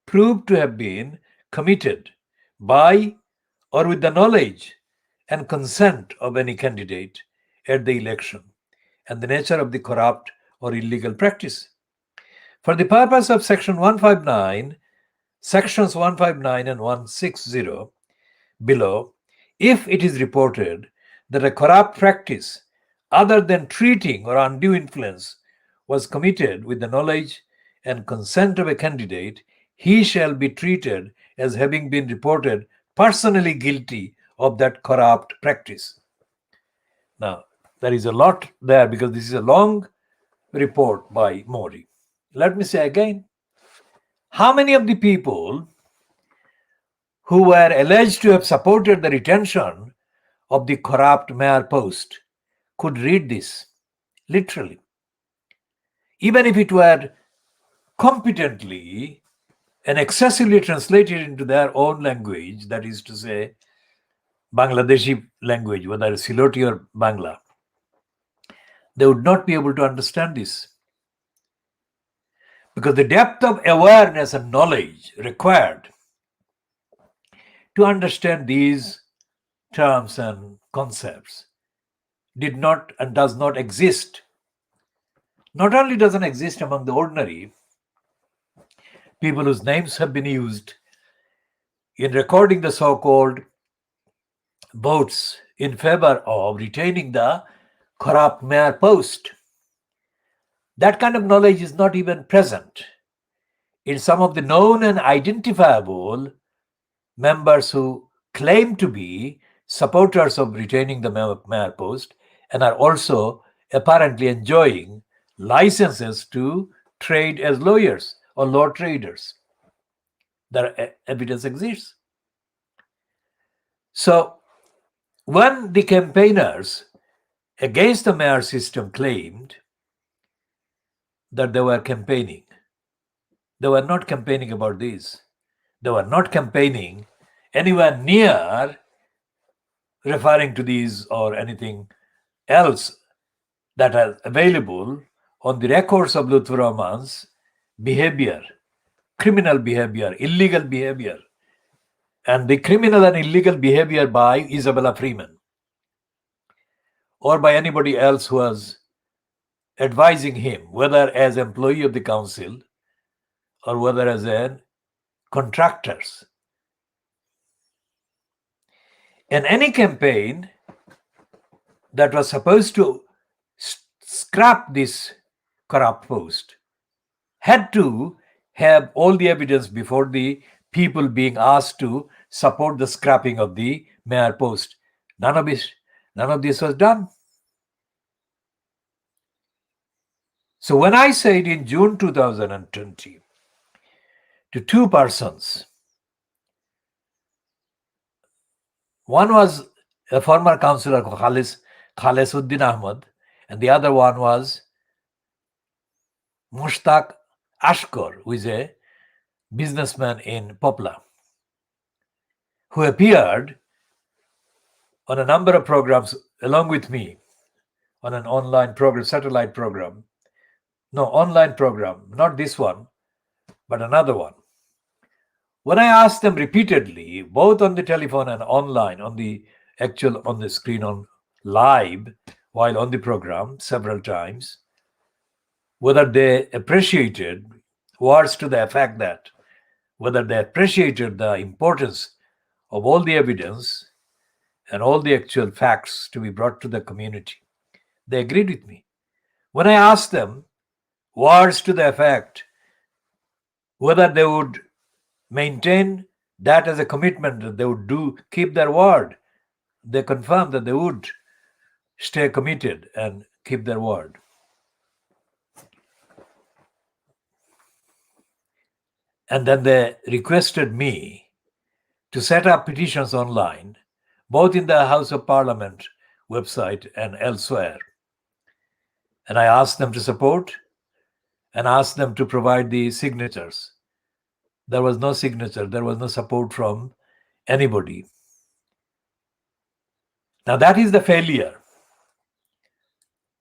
proved to have been committed by or with the knowledge and consent of any candidate at the election, and the nature of the corrupt or illegal practice. For the purpose of section 159, sections 159 and 160 below, if it is reported that a corrupt practice other than treating or undue influence was committed with the knowledge and consent of a candidate, he shall be treated as having been reported personally guilty of that corrupt practice. Now, there is a lot there because this is a long report by Mori. Let me say again, how many of the people who were alleged to have supported the retention of the corrupt mayor post could read this literally? Even if it were competently and excessively translated into their own language, that is to say, Bangladeshi language, whether it's Siloti or Bangla, they would not be able to understand this. Because the depth of awareness and knowledge required to understand these terms and concepts did not and does not exist. Not only doesn't exist among the ordinary people whose names have been used in recording the so-called votes in favor of retaining the corrupt mayor post. That kind of knowledge is not even present in some of the known and identifiable members who claim to be supporters of retaining the mayor post and are also apparently enjoying licenses to trade as lawyers or law traders. That evidence exists. So when the campaigners against the mayor system claimed that they were campaigning, they were not campaigning about this. They were not campaigning anywhere near referring to these or anything else that are available on the records of Lutfur Rahman's behavior, criminal behavior, illegal behavior, and the criminal and illegal behavior by Isabella Freeman or by anybody else who was advising him, whether as employee of the council or whether as a contractors. In any campaign that was supposed to scrap this corrupt post had to have all the evidence before the people being asked to support the scrapping of the mayor post. None of this was done. So when I said in June 2020 to two persons, one was a former councillor Khalesuddin Ahmad, and the other one was Mushtaq Ashkar, who is a businessman in Popla, who appeared on a number of programs along with me on an online program, satellite program. No, online program, not this one, but another one. When I asked them repeatedly, both on the telephone and online, on the screen on live, while on the program several times, whether they appreciated words to the effect that whether they appreciated the importance of all the evidence and all the actual facts to be brought to the community. They agreed with me. When I asked them words to the effect whether they would maintain that as a commitment, that they would keep their word, they confirmed that they would stay committed and keep their word. And then they requested me to set up petitions online, both in the House of Parliament website and elsewhere. And I asked them to support and asked them to provide the signatures. There was no signature, there was no support from anybody. Now that is the failure.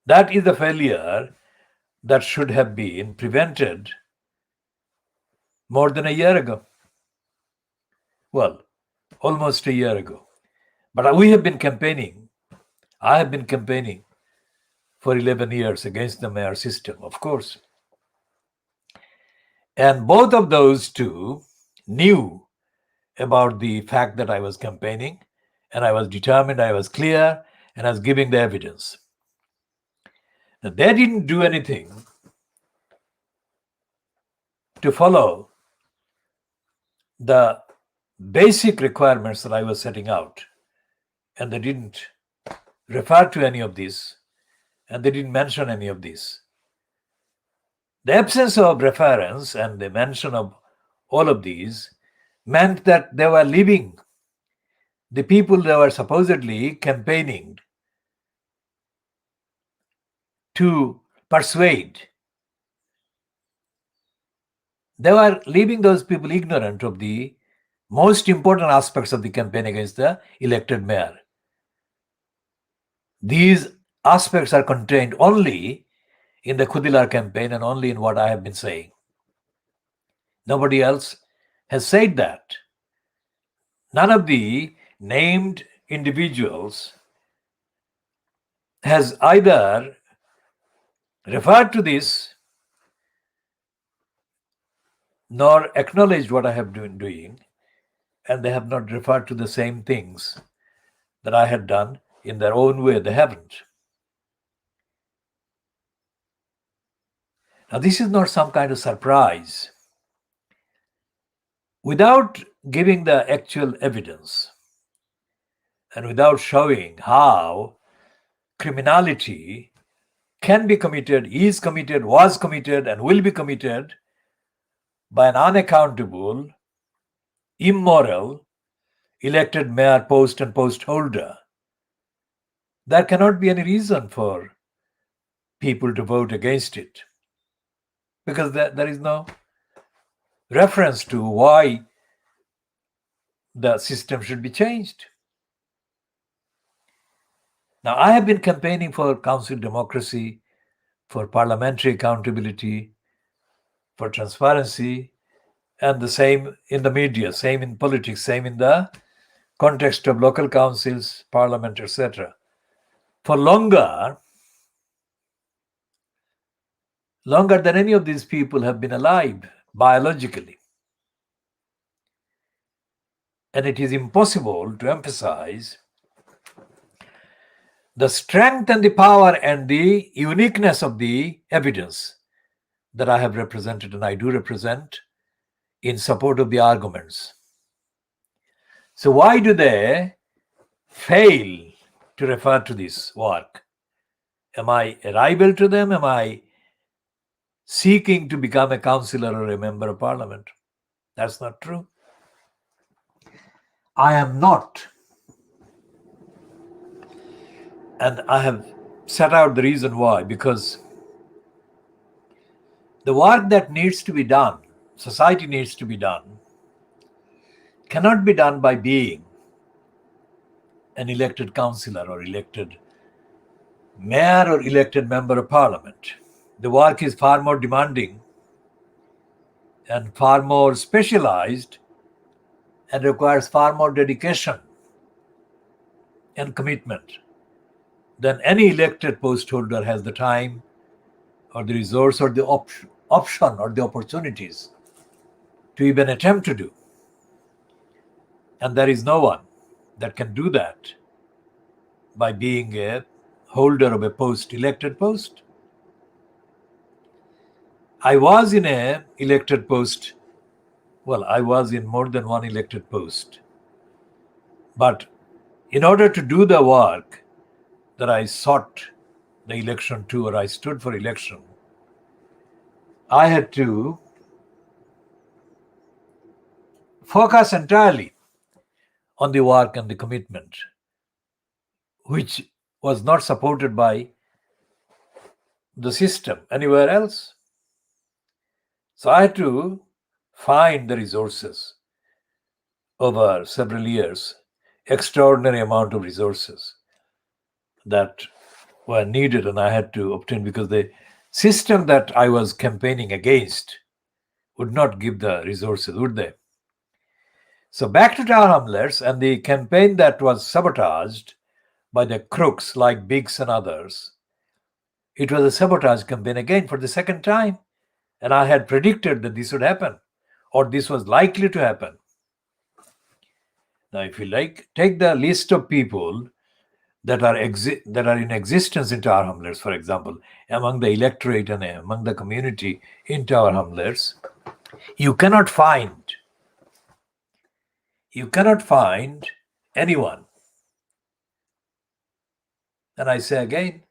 That is the failure that should have been prevented more than a year ago. Well, almost a year ago. But we have been campaigning. I have been campaigning for 11 years against the mayor system, of course. And both of those two knew about the fact that I was campaigning, and I was determined, I was clear, and I was giving the evidence. Now, they didn't do anything to follow the basic requirements that I was setting out, and they didn't refer to any of this, and they didn't mention any of this. The absence of reference and the mention of all of these meant that they were leaving the people they were supposedly campaigning to persuade. They were leaving those people ignorant of the most important aspects of the campaign against the elected mayor. These aspects are contained only in the Khudilar campaign and only in what I have been saying. Nobody else has said that. None of the named individuals has either referred to this nor acknowledged what I have been doing, and they have not referred to the same things that I had done in their own way. They haven't. Now, this is not some kind of surprise. Without giving the actual evidence and without showing how criminality can be committed, is committed, was committed, and will be committed by an unaccountable, immoral, elected mayor post and post holder, there cannot be any reason for people to vote against it, because there is no reference to why the system should be changed. Now, I have been campaigning for council democracy, for parliamentary accountability, for transparency, and the same in the media, same in politics, same in the context of local councils, parliament, etc. For longer than any of these people have been alive biologically. And it is impossible to emphasize the strength and the power and the uniqueness of the evidence that I have represented and I do represent in support of the arguments. So why do they fail to refer to this work? Am I a rival to them? Am I seeking to become a councillor or a member of parliament? That's not true. I am not. And I have set out the reason why, because the work that needs to be done, society needs to be done, cannot be done by being an elected councillor or elected mayor or elected member of parliament. The work is far more demanding and far more specialized and requires far more dedication and commitment than any elected post holder has the time or the resource or the option or the opportunities to even attempt to do. And there is no one that can do that by being a holder of a post, elected post. I was in a elected post. Well, I was in more than one elected post. But in order to do the work that I sought the election to, or I stood for election, I had to focus entirely on the work and the commitment, which was not supported by the system anywhere else. So I had to find the resources over several years, extraordinary amount of resources that were needed and I had to obtain, because the system that I was campaigning against would not give the resources, would they? So back to Tower Hamlets and the campaign that was sabotaged by the crooks like Biggs and others. It was a sabotage campaign again for the second time. And I had predicted that this would happen, or this was likely to happen. Now, if you like, take the list of people that are in existence in Tower Hamlets, for example, among the electorate and among the community in Tower Hamlets. You cannot find anyone. And I say again,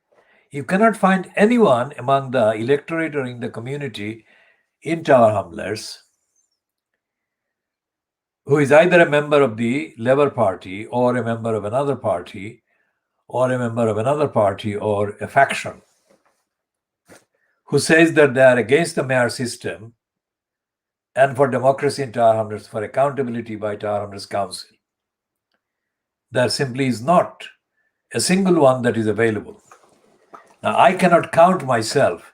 you cannot find anyone among the electorate or in the community in Tower Hamlets who is either a member of the Labour Party or a member of another party or a member of another party or a faction who says that they are against the mayor system and for democracy in Tower Hamlets, for accountability by Tower Hamlets Council. There simply is not a single one that is available. Now, I cannot count myself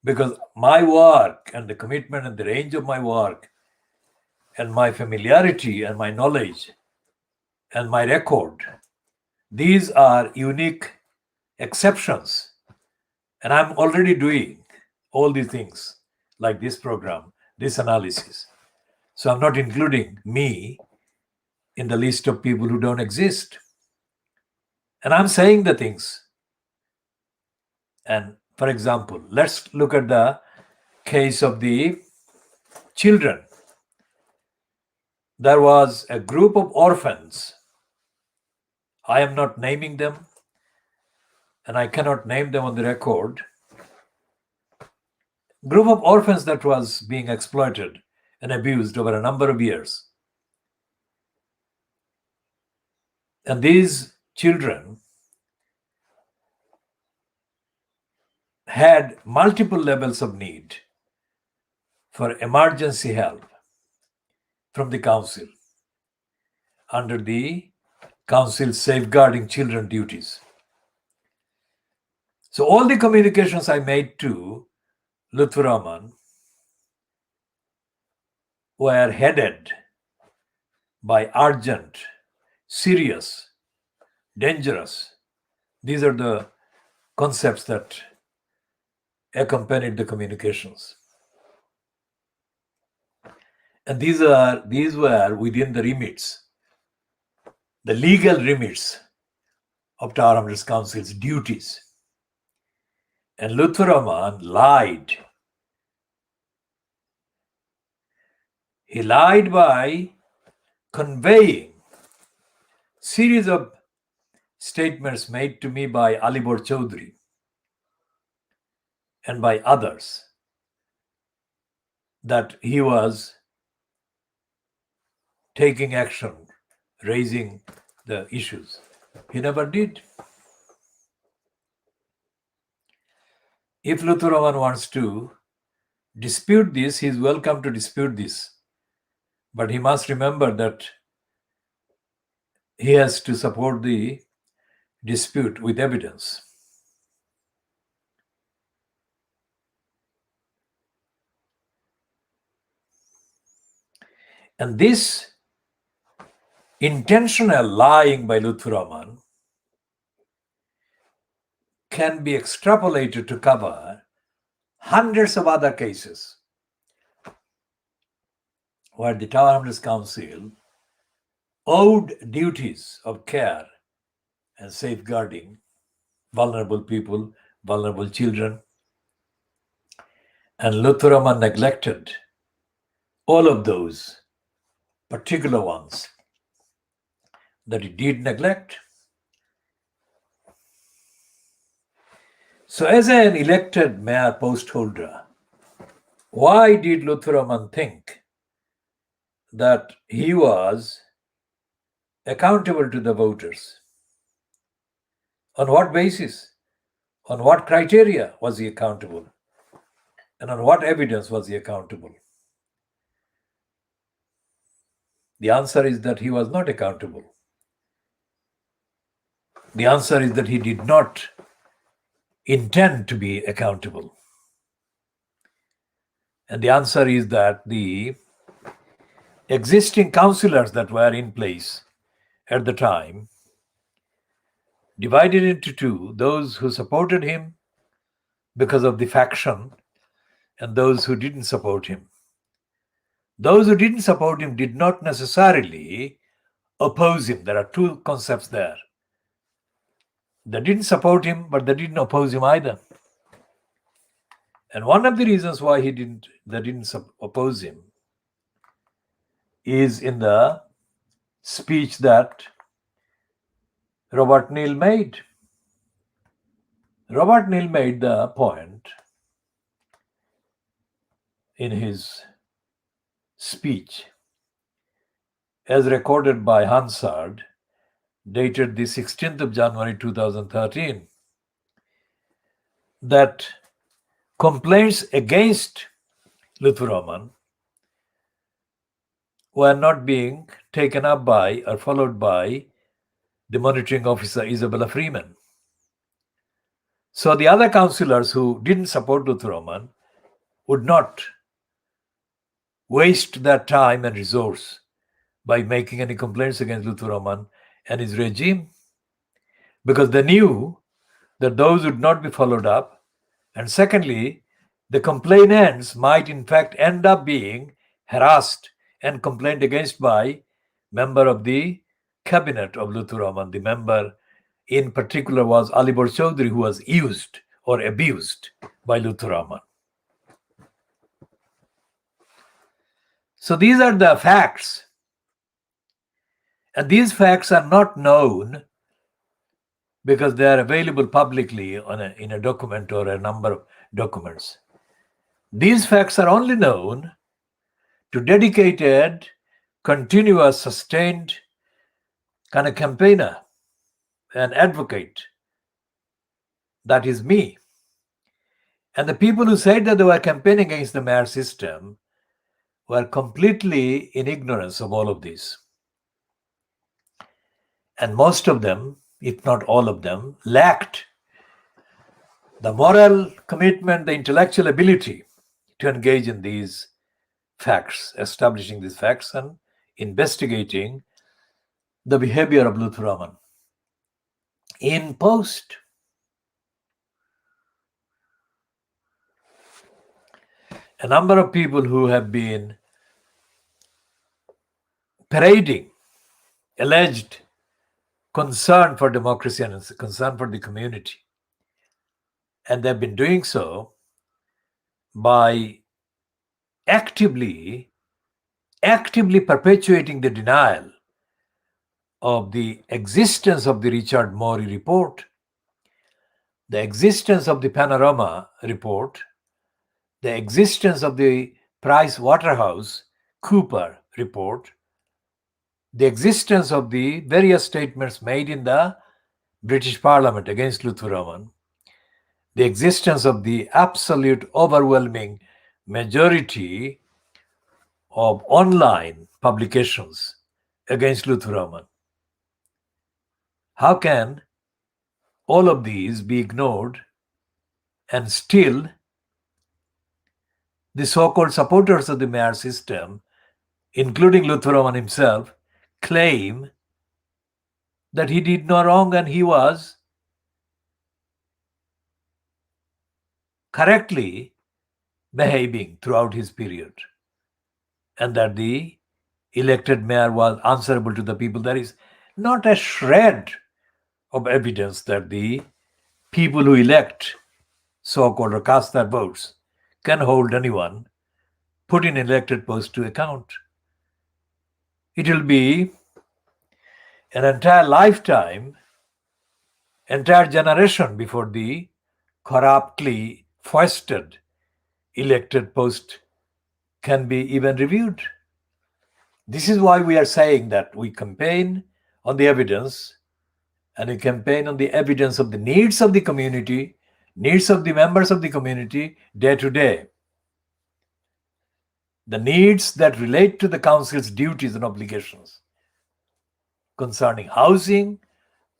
because my work and the commitment and the range of my work and my familiarity and my knowledge and my record, these are unique exceptions. And I'm already doing all these things like this program, this analysis. So I'm not including me in the list of people who don't exist. And I'm saying the things. And for example, let's look at the case of the children. There was a group of orphans. I am not naming them, and I cannot name them on the record. Group of orphans that was being exploited and abused over a number of years. And these children had multiple levels of need for emergency help from the council under the council's safeguarding children duties. So all the communications I made to Lutfur Rahman were headed by urgent, serious, dangerous. These are the concepts that accompanied the communications. And these were within the remits, the legal remits of Tower Hamlets Council's duties. And Lutfur Rahman lied. He lied by conveying series of statements made to me by Alibor Chaudhry and by others that he was taking action, raising the issues. He never did. If Lutfur Rahman wants to dispute this, he is welcome to dispute this. But he must remember that he has to support the dispute with evidence. And this intentional lying by Lutfur Rahman can be extrapolated to cover hundreds of other cases where the Tower Hamlets Council owed duties of care and safeguarding vulnerable people, vulnerable children. And Lutfur Rahman neglected all of those particular ones that he did neglect. So as an elected mayor post holder, why did Lutfur Rahman think that he was accountable to the voters? On what basis? On what criteria was he accountable? And on what evidence was he accountable? The answer is that he was not accountable. The answer is that he did not intend to be accountable. And the answer is that the existing councillors that were in place at the time divided into two, those who supported him because of the faction and those who didn't support him. Those who didn't support him did not necessarily oppose him. There are two concepts there. They didn't support him, but they didn't oppose him either. And one of the reasons why they didn't oppose him is in the speech that Robert Neal made. Robert Neal made the point in his speech, as recorded by Hansard, dated the 16th of January 2013, that complaints against Lutfur Rahman were not being taken up by or followed by the monitoring officer Isabella Freeman. So the other councillors who didn't support Luthu Rahman would not waste their time and resource by making any complaints against Luthu Rahman and his regime, because they knew that those would not be followed up. And secondly, the complainants might in fact end up being harassed and complained against by member of the cabinet of Luthu Rahman. The member in particular was Alibor Chaudhry, who was used or abused by Luthu Rahman. So these are the facts. And these facts are not known because they are available publicly in a document or a number of documents. These facts are only known to dedicated, continuous, sustained kind of campaigner and advocate. That is me. And the people who said that they were campaigning against the Mayor system were completely in ignorance of all of this. And most of them, if not all of them, lacked the moral commitment, the intellectual ability to engage in these facts, establishing these facts and investigating the behavior of Luthu Rahman. In post, a number of people who have been parading alleged concern for democracy and concern for the community. And they've been doing so by actively perpetuating the denial of the existence of the Richard Morey report, the existence of the Panorama report, the existence of the Price Waterhouse Cooper report, the existence of the various statements made in the British Parliament against Luthu Rahman, the existence of the absolute overwhelming majority of online publications against Luthu Rahman. How can all of these be ignored and still the so-called supporters of the Mayor system, including Luthu Rahman himself, claim that he did no wrong and he was correctly behaving throughout his period, and that the elected mayor was answerable to the people? There is not a shred of evidence that the people who elect so-called or cast their votes can hold anyone put in elected post to account. It will be an entire lifetime, entire generation before the corruptly foisted elected post can be even reviewed. This is why we are saying that we campaign on the evidence, and we campaign on the evidence of the needs of the community, needs of the members of the community day to day. The needs that relate to the council's duties and obligations concerning housing,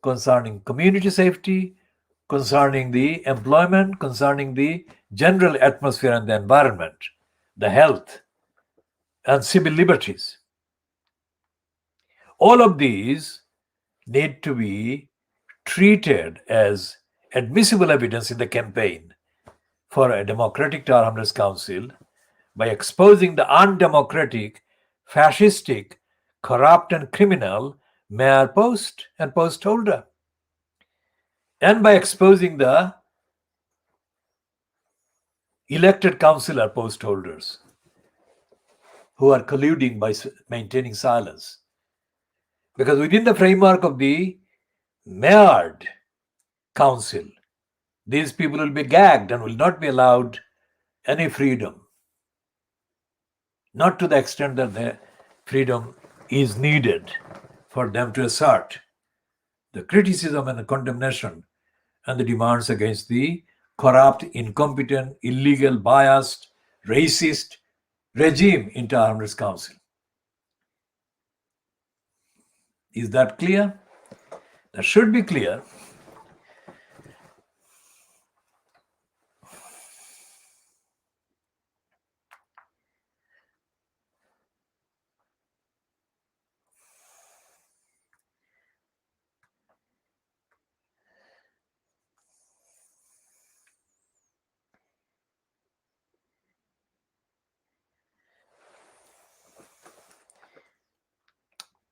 concerning community safety, concerning the employment, concerning the general atmosphere and the environment, the health, and civil liberties. All of these need to be treated as admissible evidence in the campaign for a democratic Tower Hamlets Council by exposing the undemocratic, fascistic, corrupt and criminal mayor post and post holder, and by exposing the elected councillor post holders who are colluding by maintaining silence. Because within the framework of the mayored council, these people will be gagged and will not be allowed any freedom, not to the extent that the freedom is needed for them to assert the criticism and the condemnation and the demands against the corrupt, incompetent, illegal, biased, racist regime in Tower Hamlets Council. Is that clear? That should be clear.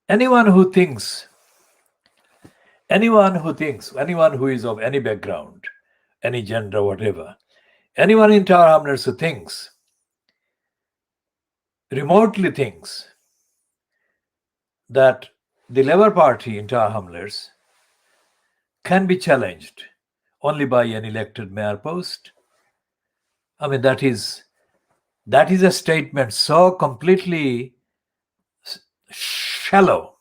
Anyone who is of any background, any gender, whatever, anyone in Tower Hamlets who remotely thinks that the Labour Party in Tower Hamlets can be challenged only by an elected mayor post, I mean, that is a statement so completely shallow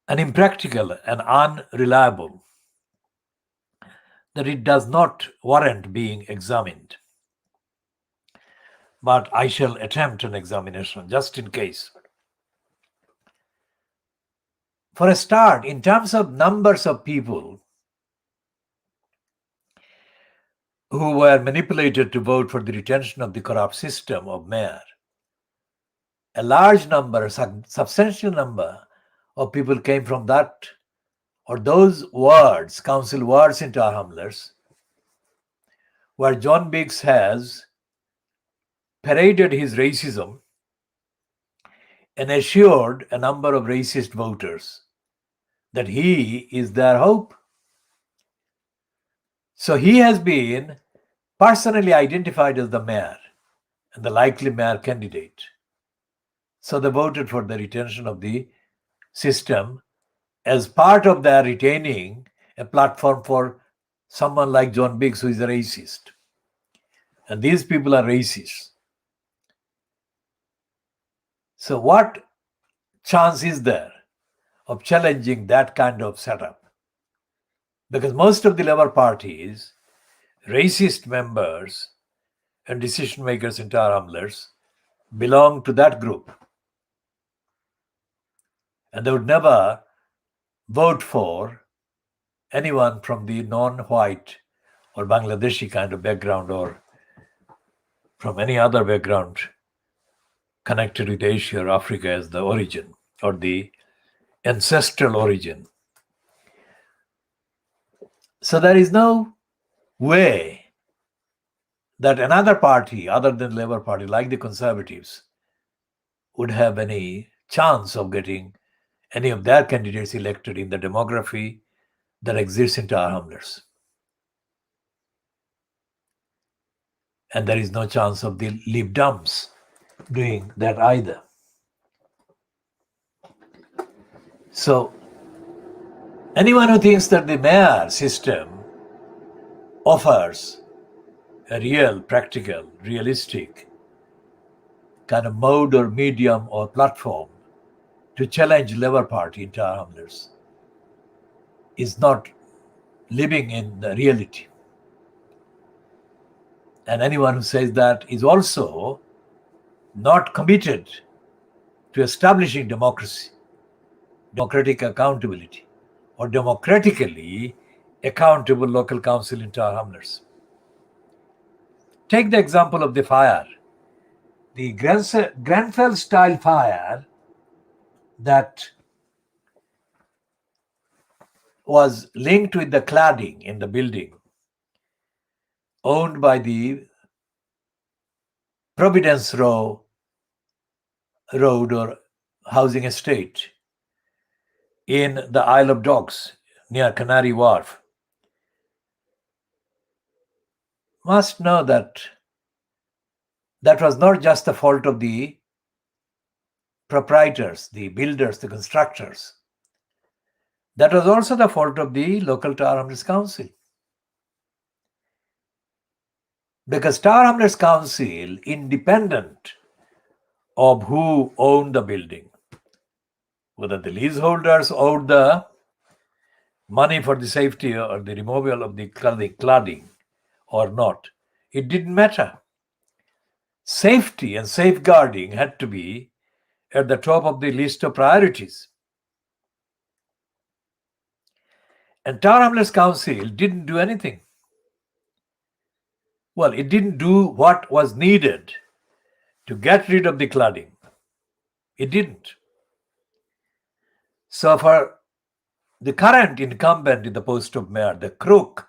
and impractical and unreliable that it does not warrant being examined. But I shall attempt an examination just in case. For a start, in terms of numbers of people who were manipulated to vote for the retention of the corrupt system of mayor, a large number, substantial number of people came from that or those wards, council wards in Tower Hamlets, where John Biggs has paraded his racism and assured a number of racist voters that he is their hope. So he has been personally identified as the mayor and the likely mayor candidate. So they voted for the retention of the system as part of their retaining a platform for someone like John Biggs, who is a racist. And these people are racists. So what chance is there of challenging that kind of setup? Because most of the Labour Party's racist members and decision makers in Tower Hamlets belong to that group. And they would never vote for anyone from the non-white or Bangladeshi kind of background or from any other background connected with Asia or Africa as the origin or the ancestral origin. So there is no way that another party other than Labour Party, like the Conservatives, would have any chance of getting any of their candidates elected in the demography that exists in Tower Hamlets. And there is no chance of the Lib Dems doing that either. So anyone who thinks that the mayor system offers a real, practical, realistic kind of mode or medium or platform to challenge Labour Party in Tower Hamlets is not living in the reality. And anyone who says that is also not committed to establishing democracy, democratic accountability, or democratically accountable local council in Tower Hamlets. Take the example of the fire, the Grenfell style fire that was linked with the cladding in the building owned by the Providence Road or housing estate in the Isle of Dogs near Canary Wharf. Must know that that was not just the fault of the proprietors, the builders, the constructors. That was also the fault of the local Tower Hamlets Council. Because Tower Hamlets Council, independent of who owned the building, whether the leaseholders owed the money for the safety or the removal of the cladding or not, it didn't matter. Safety and safeguarding had to be at the top of the list of priorities. And Tower Hamlets Council didn't do anything. Well, it didn't do what was needed to get rid of the cladding. It didn't. So, for the current incumbent in the post of mayor, the crook,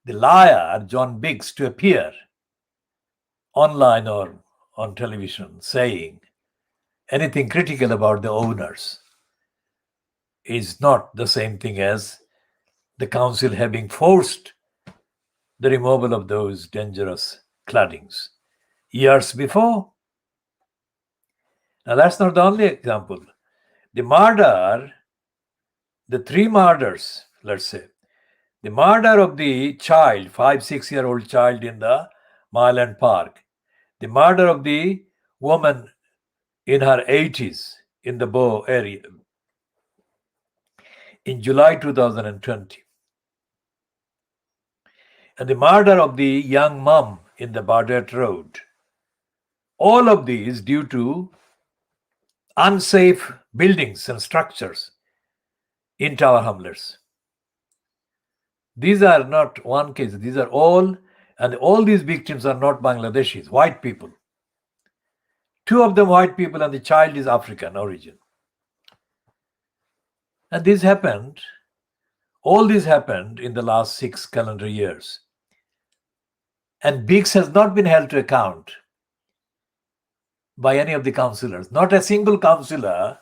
the liar, John Biggs, to appear online or on television saying anything critical about the owners is not the same thing as the council having forced the removal of those dangerous claddings years before. Now, that's not the only example. The murder, the three murders, let's say, the murder of the child, 5, 6 year old child in the Myland Park, the murder of the woman in her 80s in the Bow area in July 2020, and the murder of the young mom in the Bardet Road. All of these due to unsafe buildings and structures in Tower Hamlets. These are not one case, these are all, and all these victims are not Bangladeshis, white people. Two of them white people, and the child is African origin. And all this happened in the last 6 calendar years. And Biggs has not been held to account by any of the councillors. Not a single councillor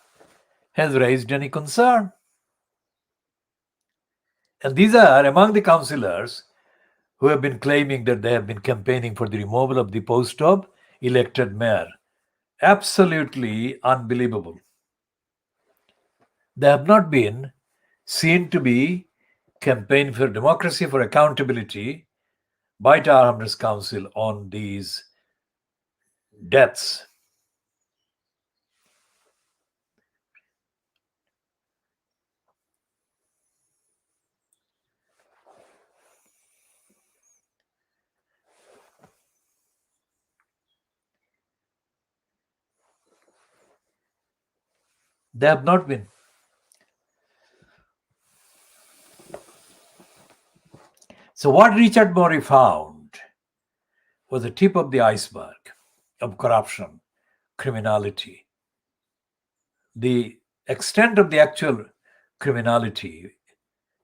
has raised any concern. And these are among the councillors who have been claiming that they have been campaigning for the removal of the post of elected mayor. Absolutely unbelievable. They have not been seen to be campaigning for democracy, for accountability by Tower Hamlets Council on these deaths. They have not been. So, what Richard Morey found was the tip of the iceberg of corruption, criminality. The extent of the actual criminality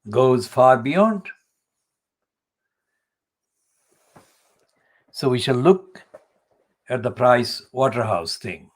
goes far beyond. So, we shall look at the Price Waterhouse thing.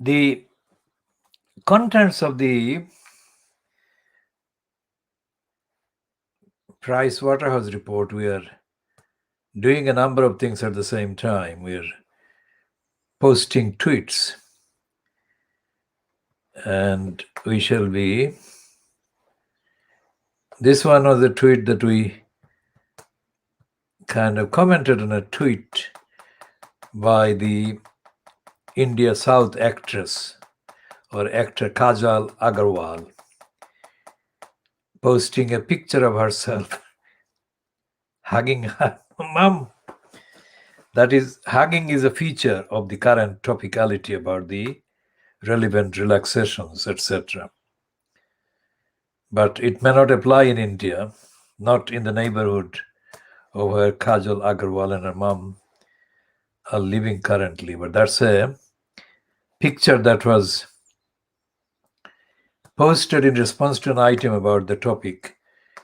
The contents of the Price Waterhouse report, we are doing a number of things at the same time. We are posting tweets, and we shall be. This one was a tweet that we kind of commented on, a tweet by the India South actress or actor Kajal Agarwal, posting a picture of herself hugging her mom. That is, hugging is a feature of the current topicality about the relevant relaxations, etc. But it may not apply in India, not in the neighborhood of where Kajal Agarwal and her mom are living currently. But that's a picture that was posted in response to an item about the topic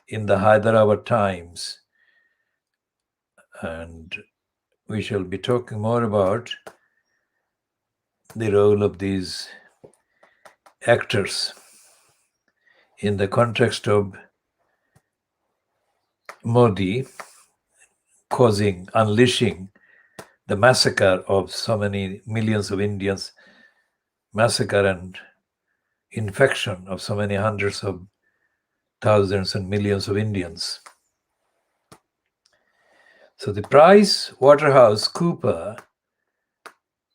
in the Hyderabad Times. And we shall be talking more about the role of these actors in the context of Modi unleashing the massacre of so many millions of Indians, massacre and infection of so many hundreds of thousands and millions of Indians. So the Price Waterhouse Cooper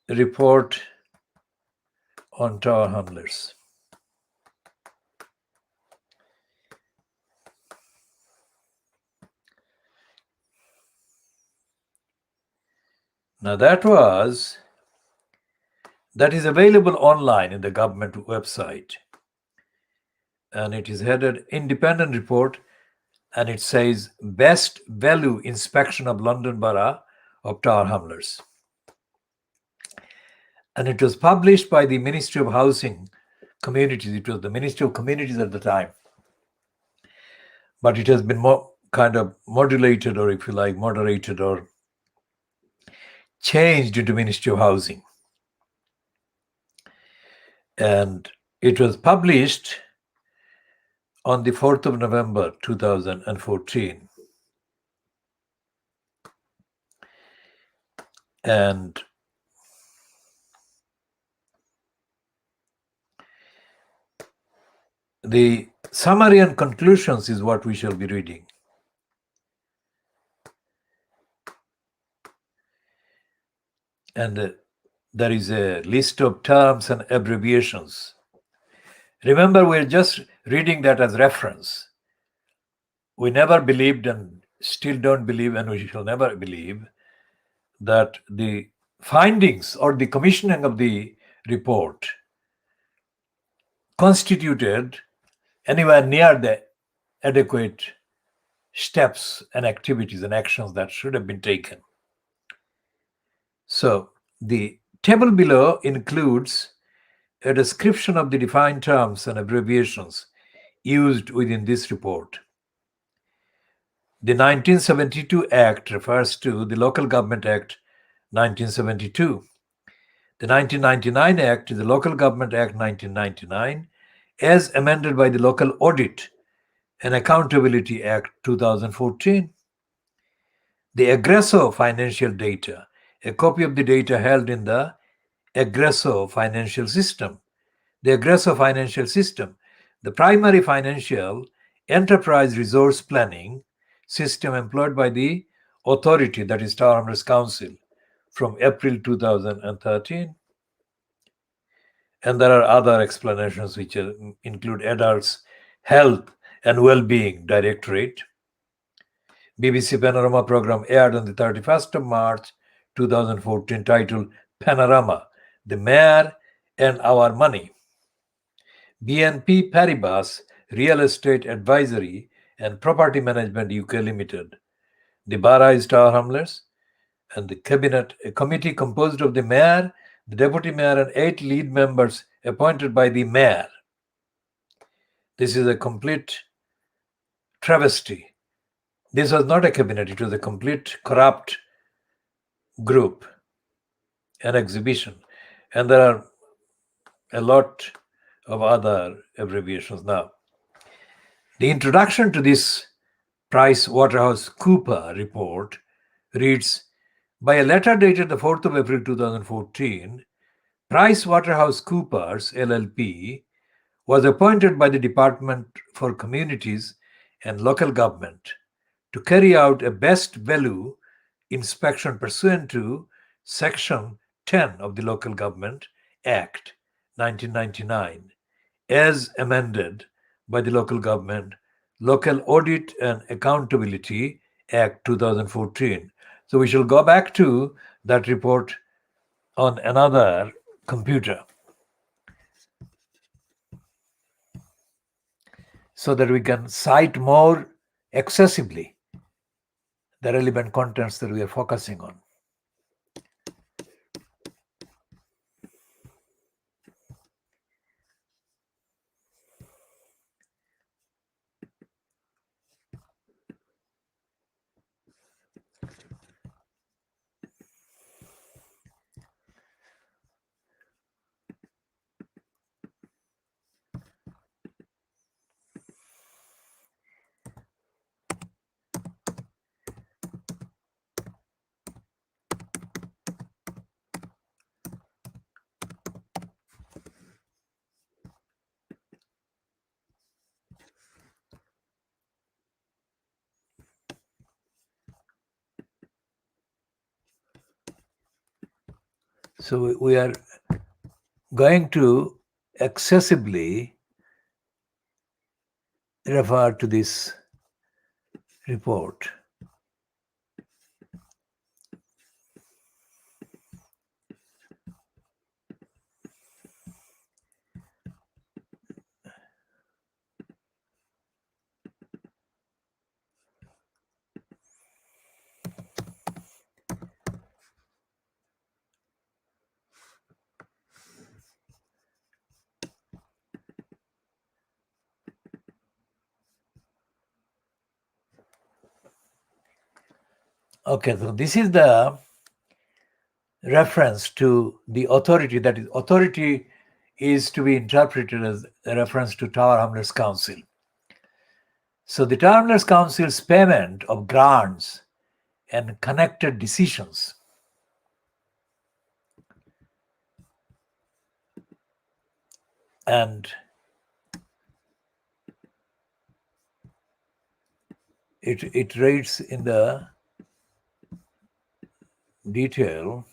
report on Tower Hamlets. Now that is available online in the government website, and it is headed Independent Report, and it says Best Value Inspection of London Borough of Tower Hamlets. And it was published by the Ministry of Housing Communities. It was the Ministry of Communities at the time. But it has been more kind of modulated, or if you like, moderated or changed into Ministry of Housing. And it was published on the 4th of November 2014. And the summary and conclusions is what we shall be reading. And there is a list of terms and abbreviations. Remember, we're just reading that as reference. We never believed and still don't believe, and we shall never believe, that the findings or the commissioning of the report constituted anywhere near the adequate steps and activities and actions that should have been taken. So the table below includes a description of the defined terms and abbreviations used within this report. The 1972 Act refers to the Local Government Act 1972. The 1999 Act is the Local Government Act 1999, as amended by the Local Audit and Accountability Act 2014. The Aggresso financial data, a copy of the data held in the Aggresso financial system. The Aggresso financial system, the primary financial enterprise resource planning system employed by the authority, that is Tower Hamlets Council, from April 2013. And there are other explanations which include Adults Health and Well-being Directorate. BBC Panorama program aired on the 31st of March 2014 titled Panorama, The Mayor and Our Money. BNP Paribas Real Estate Advisory and Property Management UK Limited. The borough is Tower Hamlets, and the cabinet, a committee composed of the mayor, the deputy mayor, and 8 lead members appointed by the mayor. This is a complete travesty. This was not a cabinet, it was a complete corrupt group, an exhibition. And there are a lot of other abbreviations. Now, the introduction to this PricewaterhouseCoopers report reads, by a letter dated the 4th of April 2014, PricewaterhouseCoopers LLP was appointed by the Department for Communities and Local Government to carry out a best value inspection pursuant to Section 10 of the Local Government Act 1999, as amended by the Local Government Local Audit and Accountability Act 2014. So we shall go back to that report on another computer so that we can cite more accessibly the relevant contents that we are focusing on. So we are going to accessibly refer to this report. Okay, so this is the reference to the authority. That is, authority is to be interpreted as a reference to Tower Hamlets Council. So the Tower Hamlets Council's payment of grants and connected decisions and it rates in the detail.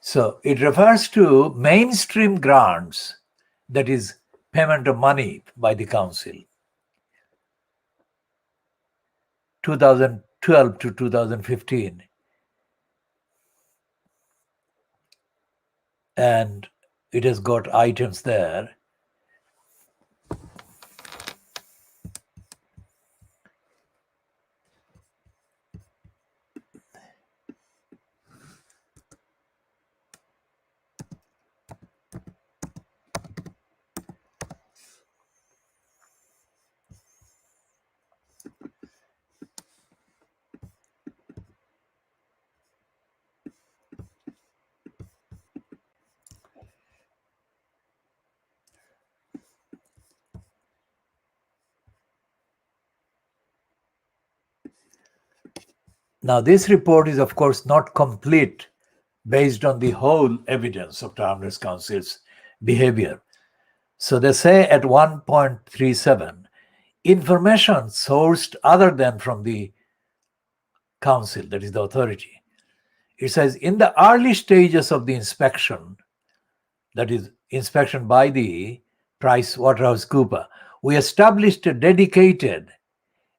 So it refers to mainstream grants, that is payment of money by the council, 2012 to 2015. And it has got items there. Now, this report is, of course, not complete based on the whole evidence of Tower Hamlets Council's behavior. So they say at 1.37, information sourced other than from the council, that is the authority. It says, in the early stages of the inspection, that is inspection by the PricewaterhouseCoopers, we established a dedicated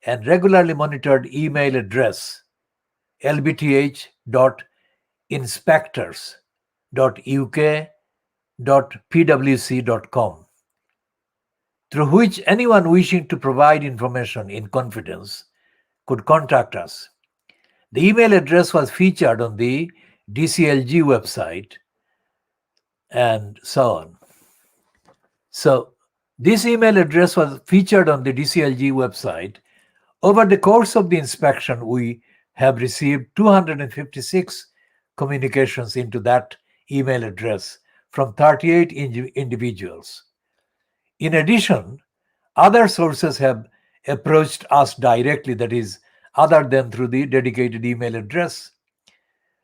and regularly monitored email address, lbth.inspectors.uk.pwc.com, through which anyone wishing to provide information in confidence could contact us. The email address was featured on the DCLG website and so on. So this email address was featured on the DCLG website Over the course of the inspection, we have received 256 communications into that email address from 38 individuals. In addition, other sources have approached us directly, that is, other than through the dedicated email address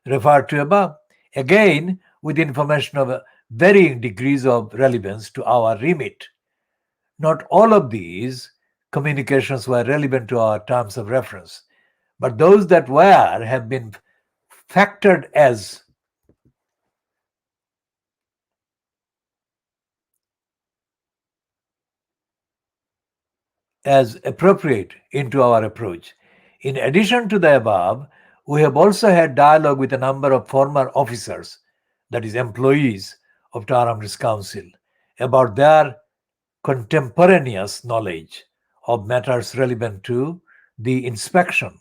referred to above, again with information of varying degrees of relevance to our remit. Not all of these communications were relevant to our terms of reference, but those that were have been factored as appropriate into our approach. In addition to the above, we have also had dialogue with a number of former officers, that is, employees of Tower Hamlets Council, about their contemporaneous knowledge of matters relevant to the inspection.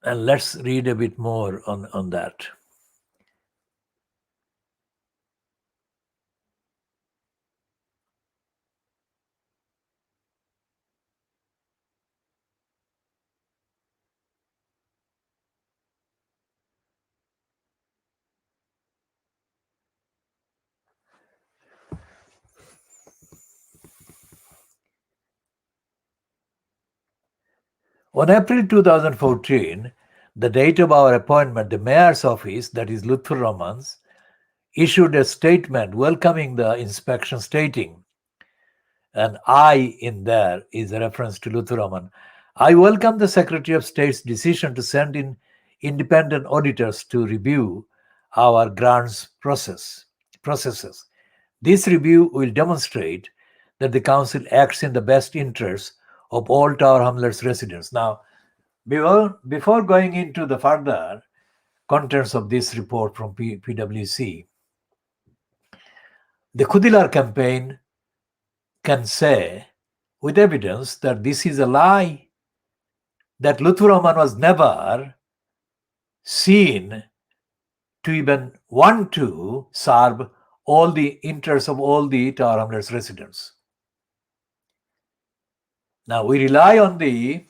And let's read a bit more on that. On April 2014, the date of our appointment, the mayor's office, that is Lutfur Rahman's, issued a statement welcoming the inspection, stating, and I in there is a reference to Lutfur Rahman, I welcome the Secretary of State's decision to send in independent auditors to review our grants processes. This review will demonstrate that the council acts in the best interest of all Tower Hamlets residents. Now, before going into the further contents of this report from PwC, the Khudilar campaign can say with evidence that this is a lie, that Lutfur Rahman was never seen to even want to serve all the interests of all the Tower Hamlets residents. Now, we rely on the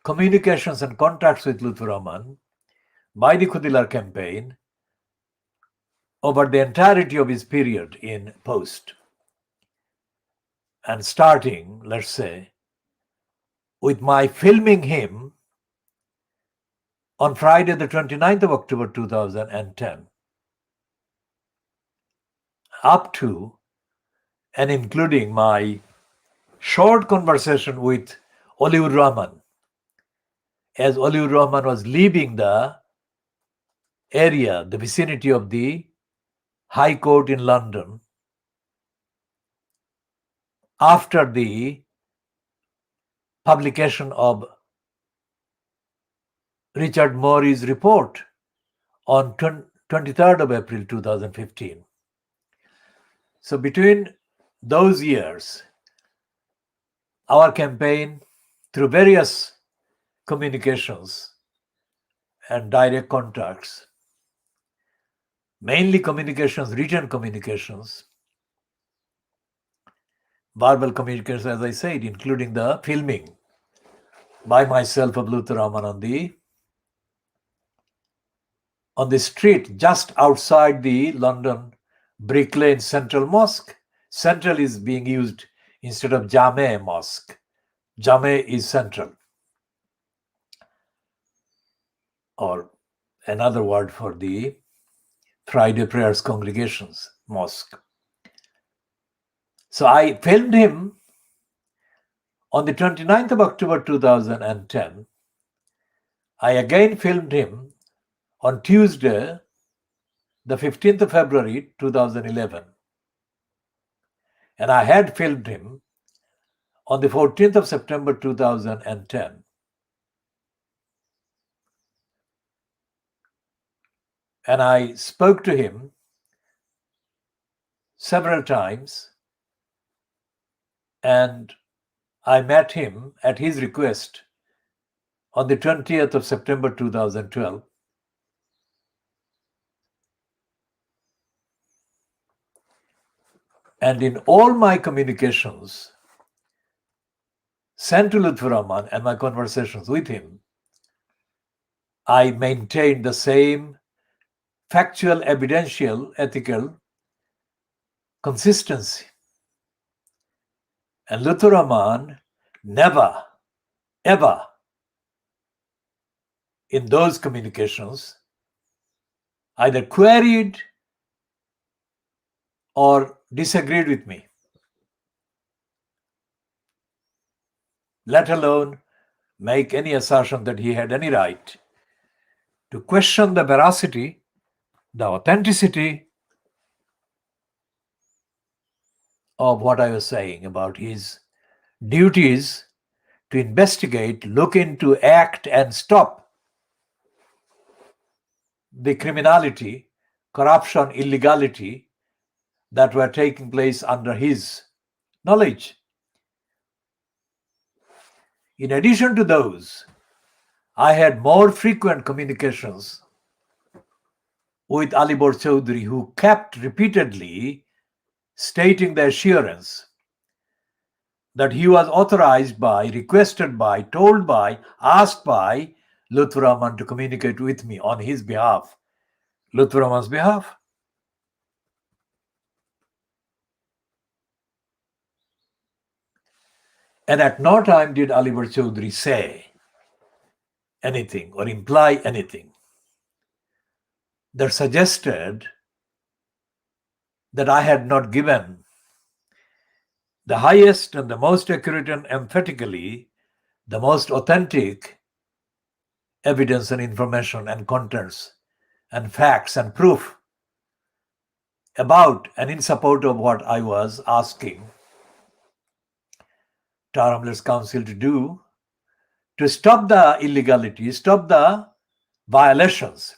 communications and contacts with Lutfur Rahman by the Khudilar campaign over the entirety of his period in post. And starting, let's say, with my filming him on Friday, the 29th of October 2010, up to and including my short conversation with Oliur Rahman, as Oliur Rahman was leaving the area, the vicinity of the High Court in London, after the publication of Richard Morey's report on 23rd of April 2015. So between those years, our campaign, through various communications and direct contacts, mainly communications, written communications, verbal communications, as I said, including the filming by myself of Lutfur Rahman on the street just outside the London Brick Lane Central Mosque. Central is being used instead of Jame Mosque. Jame is central, or another word for the Friday prayers congregations, mosque. So I filmed him on the 29th of October 2010. I again filmed him on Tuesday, the 15th of February 2011. And I had filmed him on the 14th of September 2010. And I spoke to him several times, and I met him at his request on the 20th of September 2012. And in all my communications sent to Lutfur Rahman and my conversations with him, I maintained the same factual, evidential, ethical consistency. And Lutfur Rahman never, ever in those communications either queried or disagreed with me, let alone make any assertion that he had any right to question the veracity, the authenticity of what I was saying about his duties to investigate, look into, act, and stop the criminality, corruption, illegality that were taking place under his knowledge. In addition to those, I had more frequent communications with Alibor Chaudhry, who kept repeatedly stating the assurance that he was authorized by, requested by, told by, asked by Lutfur Rahman to communicate with me on his behalf, Lutfur Rahman's behalf. And at no time did Alibor Chaudhry say anything or imply anything that suggested that I had not given the highest and the most accurate and emphatically the most authentic evidence and information and contents and facts and proof about and in support of what I was asking Tower Hamlets Council to do to stop the illegality, stop the violations,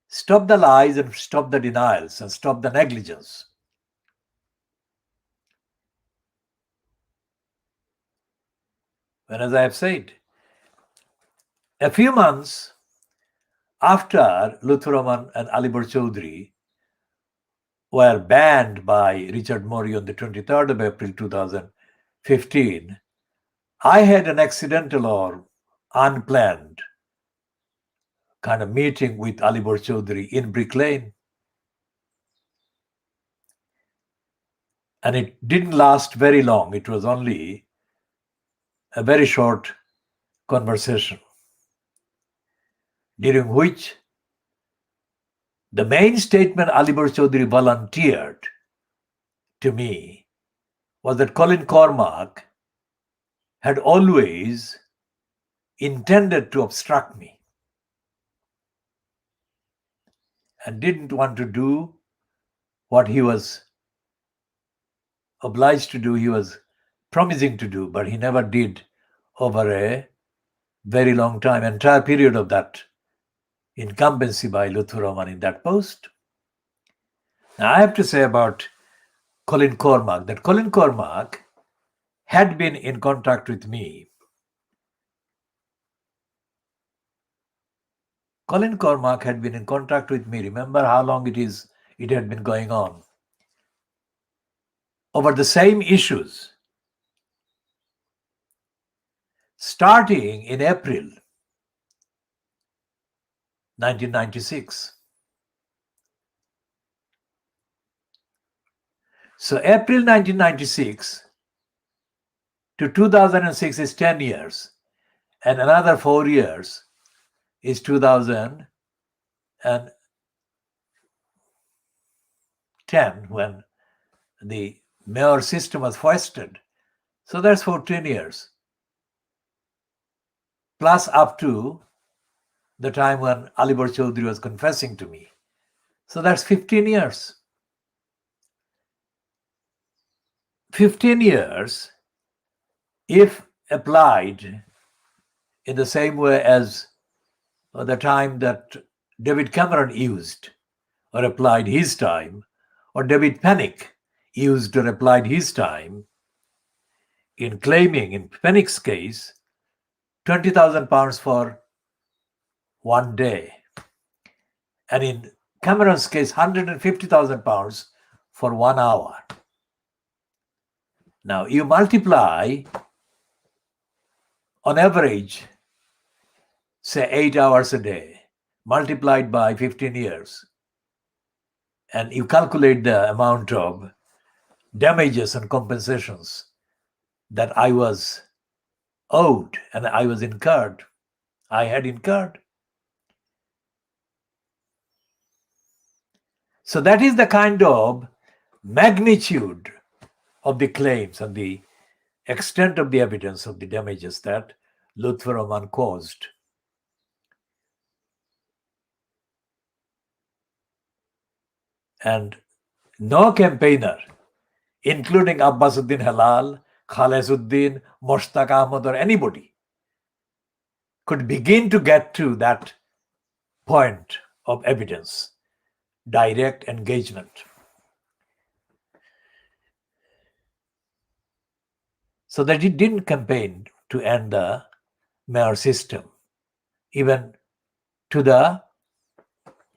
stop the lies and stop the denials and stop the negligence. When, as I have said, a few months after Lutfur Rahman and Alibor Chaudhry were banned by Richard Morey on the 23rd of April 2015, I had an accidental or unplanned kind of meeting with Alibor Chaudhry in Brick Lane. And it didn't last very long. It was only a very short conversation, during which the main statement Alibor Chaudhry volunteered to me was that Colin Cormack had always intended to obstruct me and didn't want to do what he was obliged to do, he was promising to do, but he never did over a very long time, entire period of that incumbency by Lutfur Rahman in that post. Now, I have to say about Colin Cormack that Colin Cormack had been in contact with me. Colin Cormack had been in contact with me. Remember how long it had been going on over the same issues, starting in April 1996. So April 1996 to 2006 is 10 years, and another 4 years is 2010, when the mayor system was foisted. So that's 14 years. Plus up to the time when Alibor Chaudhry was confessing to me. So that's 15 years. 15 years, if applied in the same way as the time that David Cameron used or applied his time, or David Pennick used or applied his time in claiming, in Pennick's case, £20,000 for 1 day, and in Cameron's case, £150,000 for 1 hour. Now you multiply on average, say 8 hours a day, multiplied by 15 years, and you calculate the amount of damages and compensations that I was owed and I had incurred. So that is the kind of magnitude of the claims and the extent of the evidence of the damages that Lutfur Rahman caused. And no campaigner, including Abbasuddin Halal, Khalesuddin, Mushtaq Ahmad, or anybody, could begin to get to that point of evidence, direct engagement. So that he didn't campaign to end the mayor system, even to the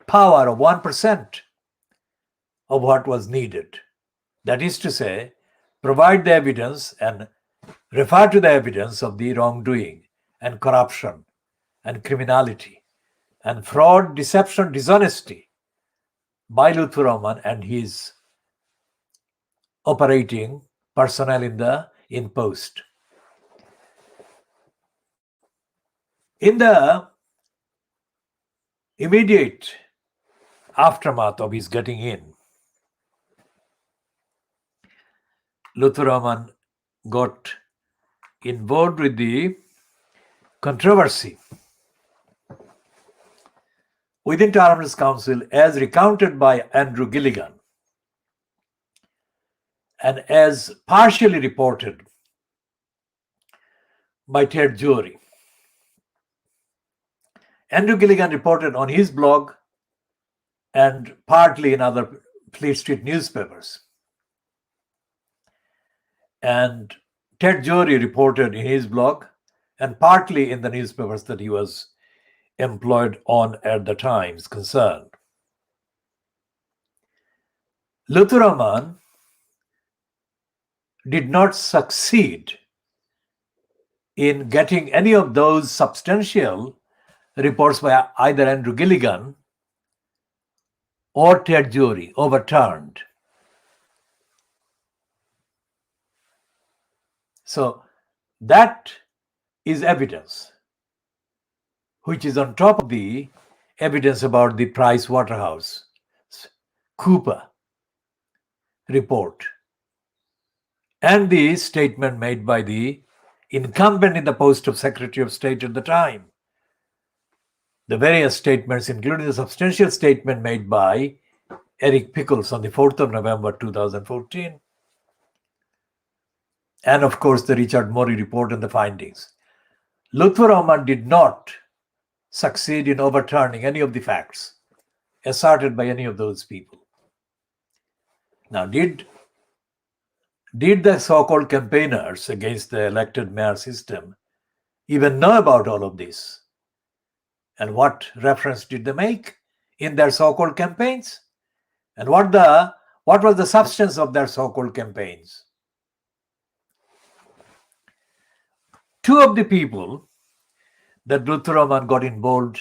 power of 1% of what was needed. That is to say, provide the evidence and refer to the evidence of the wrongdoing and corruption and criminality and fraud, deception, dishonesty by Lutfur Rahman and his operating personnel in post. In the immediate aftermath of his getting in, Lutfur Rahman got involved with the controversy within Tolerance Council as recounted by Andrew Gilligan and as partially reported by Ted Jory. Andrew Gilligan reported on his blog and partly in other Fleet Street newspapers. And Ted Jory reported in his blog and partly in the newspapers that he was employed on at the times concerned. Lutfur Rahman did not succeed in getting any of those substantial reports by either Andrew Gilligan or Ted Jory overturned. So that is evidence, which is on top of the evidence about the Price Waterhouse Cooper report and the statement made by the incumbent in the post of Secretary of State at the time. The various statements, including the substantial statement made by Eric Pickles on the 4th of November 2014, and of course the Richard Morey report and the findings. Lutfur Rahman did not succeed in overturning any of the facts asserted by any of those people. Now, did the so-called campaigners against the elected mayor system even know about all of this? And what reference did they make in their so-called campaigns? And what was the substance of their so-called campaigns? Two of the people that Lutfur Rahman got involved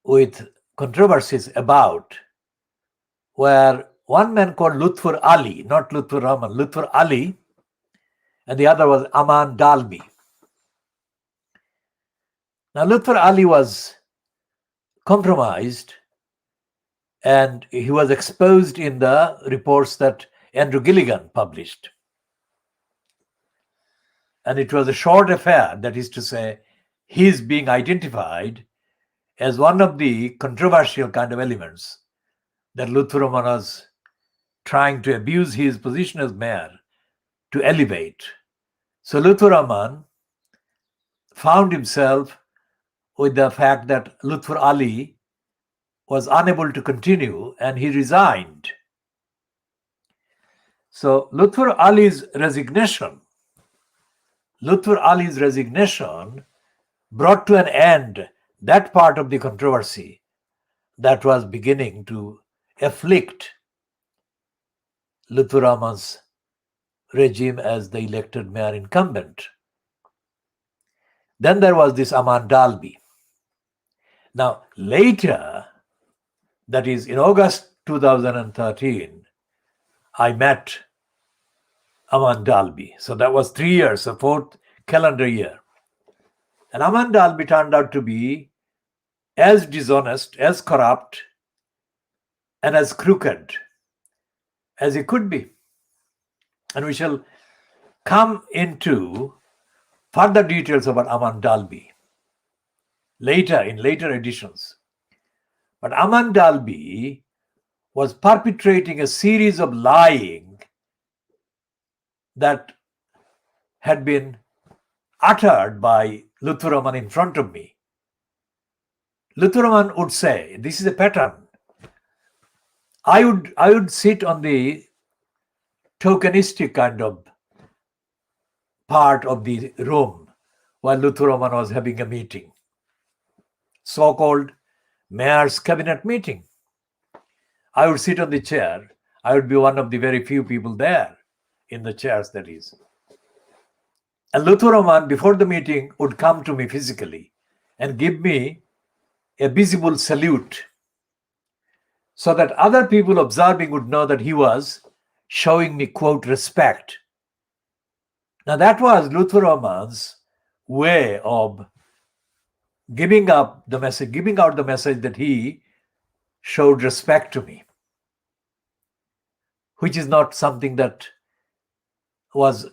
with controversies about were one man called Lutfur Ali, not Lutfur Rahman, Lutfur Ali, and the other was Aman Dalmi. Now, Lutfur Ali was compromised and he was exposed in the reports that Andrew Gilligan published. And it was a short affair, that is to say, his being identified as one of the controversial kind of elements that Lutfur Rahman was trying to abuse his position as mayor to elevate. So Lutfur Rahman found himself with the fact that Lutfur Ali was unable to continue and he resigned. So Lutfur Ali's resignation brought to an end that part of the controversy that was beginning to afflict Lutfur Rahman's regime as the elected mayor incumbent. Then there was this Aman Dalby. Now, later, that is in August 2013, I met Aman Dalby. So that was 3 years, the fourth calendar year. And Aman Dalby turned out to be as dishonest, as corrupt, and as crooked as he could be. And we shall come into further details about Aman Dalby later, in later editions. But Aman Dalby was perpetrating a series of lying that had been uttered by Lutfur Rahman in front of me. Lutfur Rahman would say, this is a pattern. I would sit on the tokenistic kind of part of the room while Lutfur Rahman was having a meeting, so-called mayor's cabinet meeting. I would sit on the chair. I would be one of the very few people there in the chairs, that is. And Lutfur Rahman, before the meeting, would come to me physically and give me a visible salute so that other people observing would know that he was showing me, quote, respect. Now that was Lutfur Rahman's way of giving out the message that he showed respect to me, which is not something that was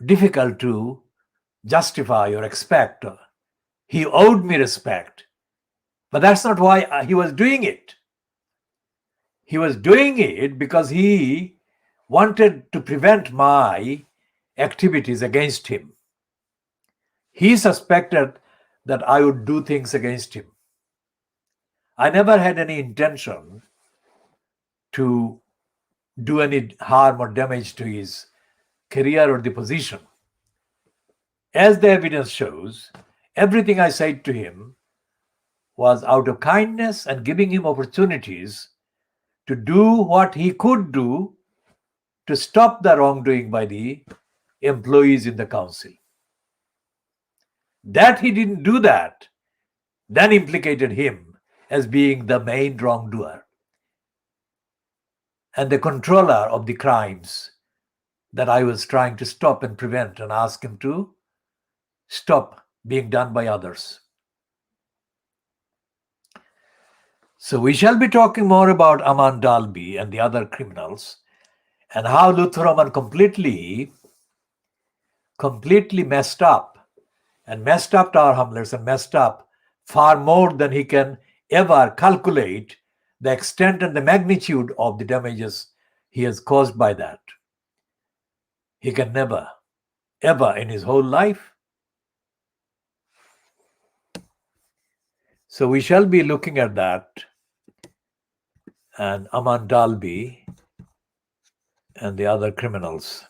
difficult to justify or expect. He owed me respect, but that's not why he was doing it. He was doing it because he wanted to prevent my activities against him. He suspected that I would do things against him. I never had any intention to do any harm or damage to his career or the position. As the evidence shows, everything I said to him was out of kindness and giving him opportunities to do what he could do to stop the wrongdoing by the employees in the council. That he didn't do that then implicated him as being the main wrongdoer and the controller of the crimes that I was trying to stop and prevent and ask him to stop being done by others. So we shall be talking more about Aman Dalby and the other criminals and how Lutfur Rahman completely messed up Tower Hamlets and messed up far more than he can ever calculate the extent and the magnitude of the damages he has caused by that. He can never, ever in his whole life. So we shall be looking at that and Aman Dalby and the other criminals.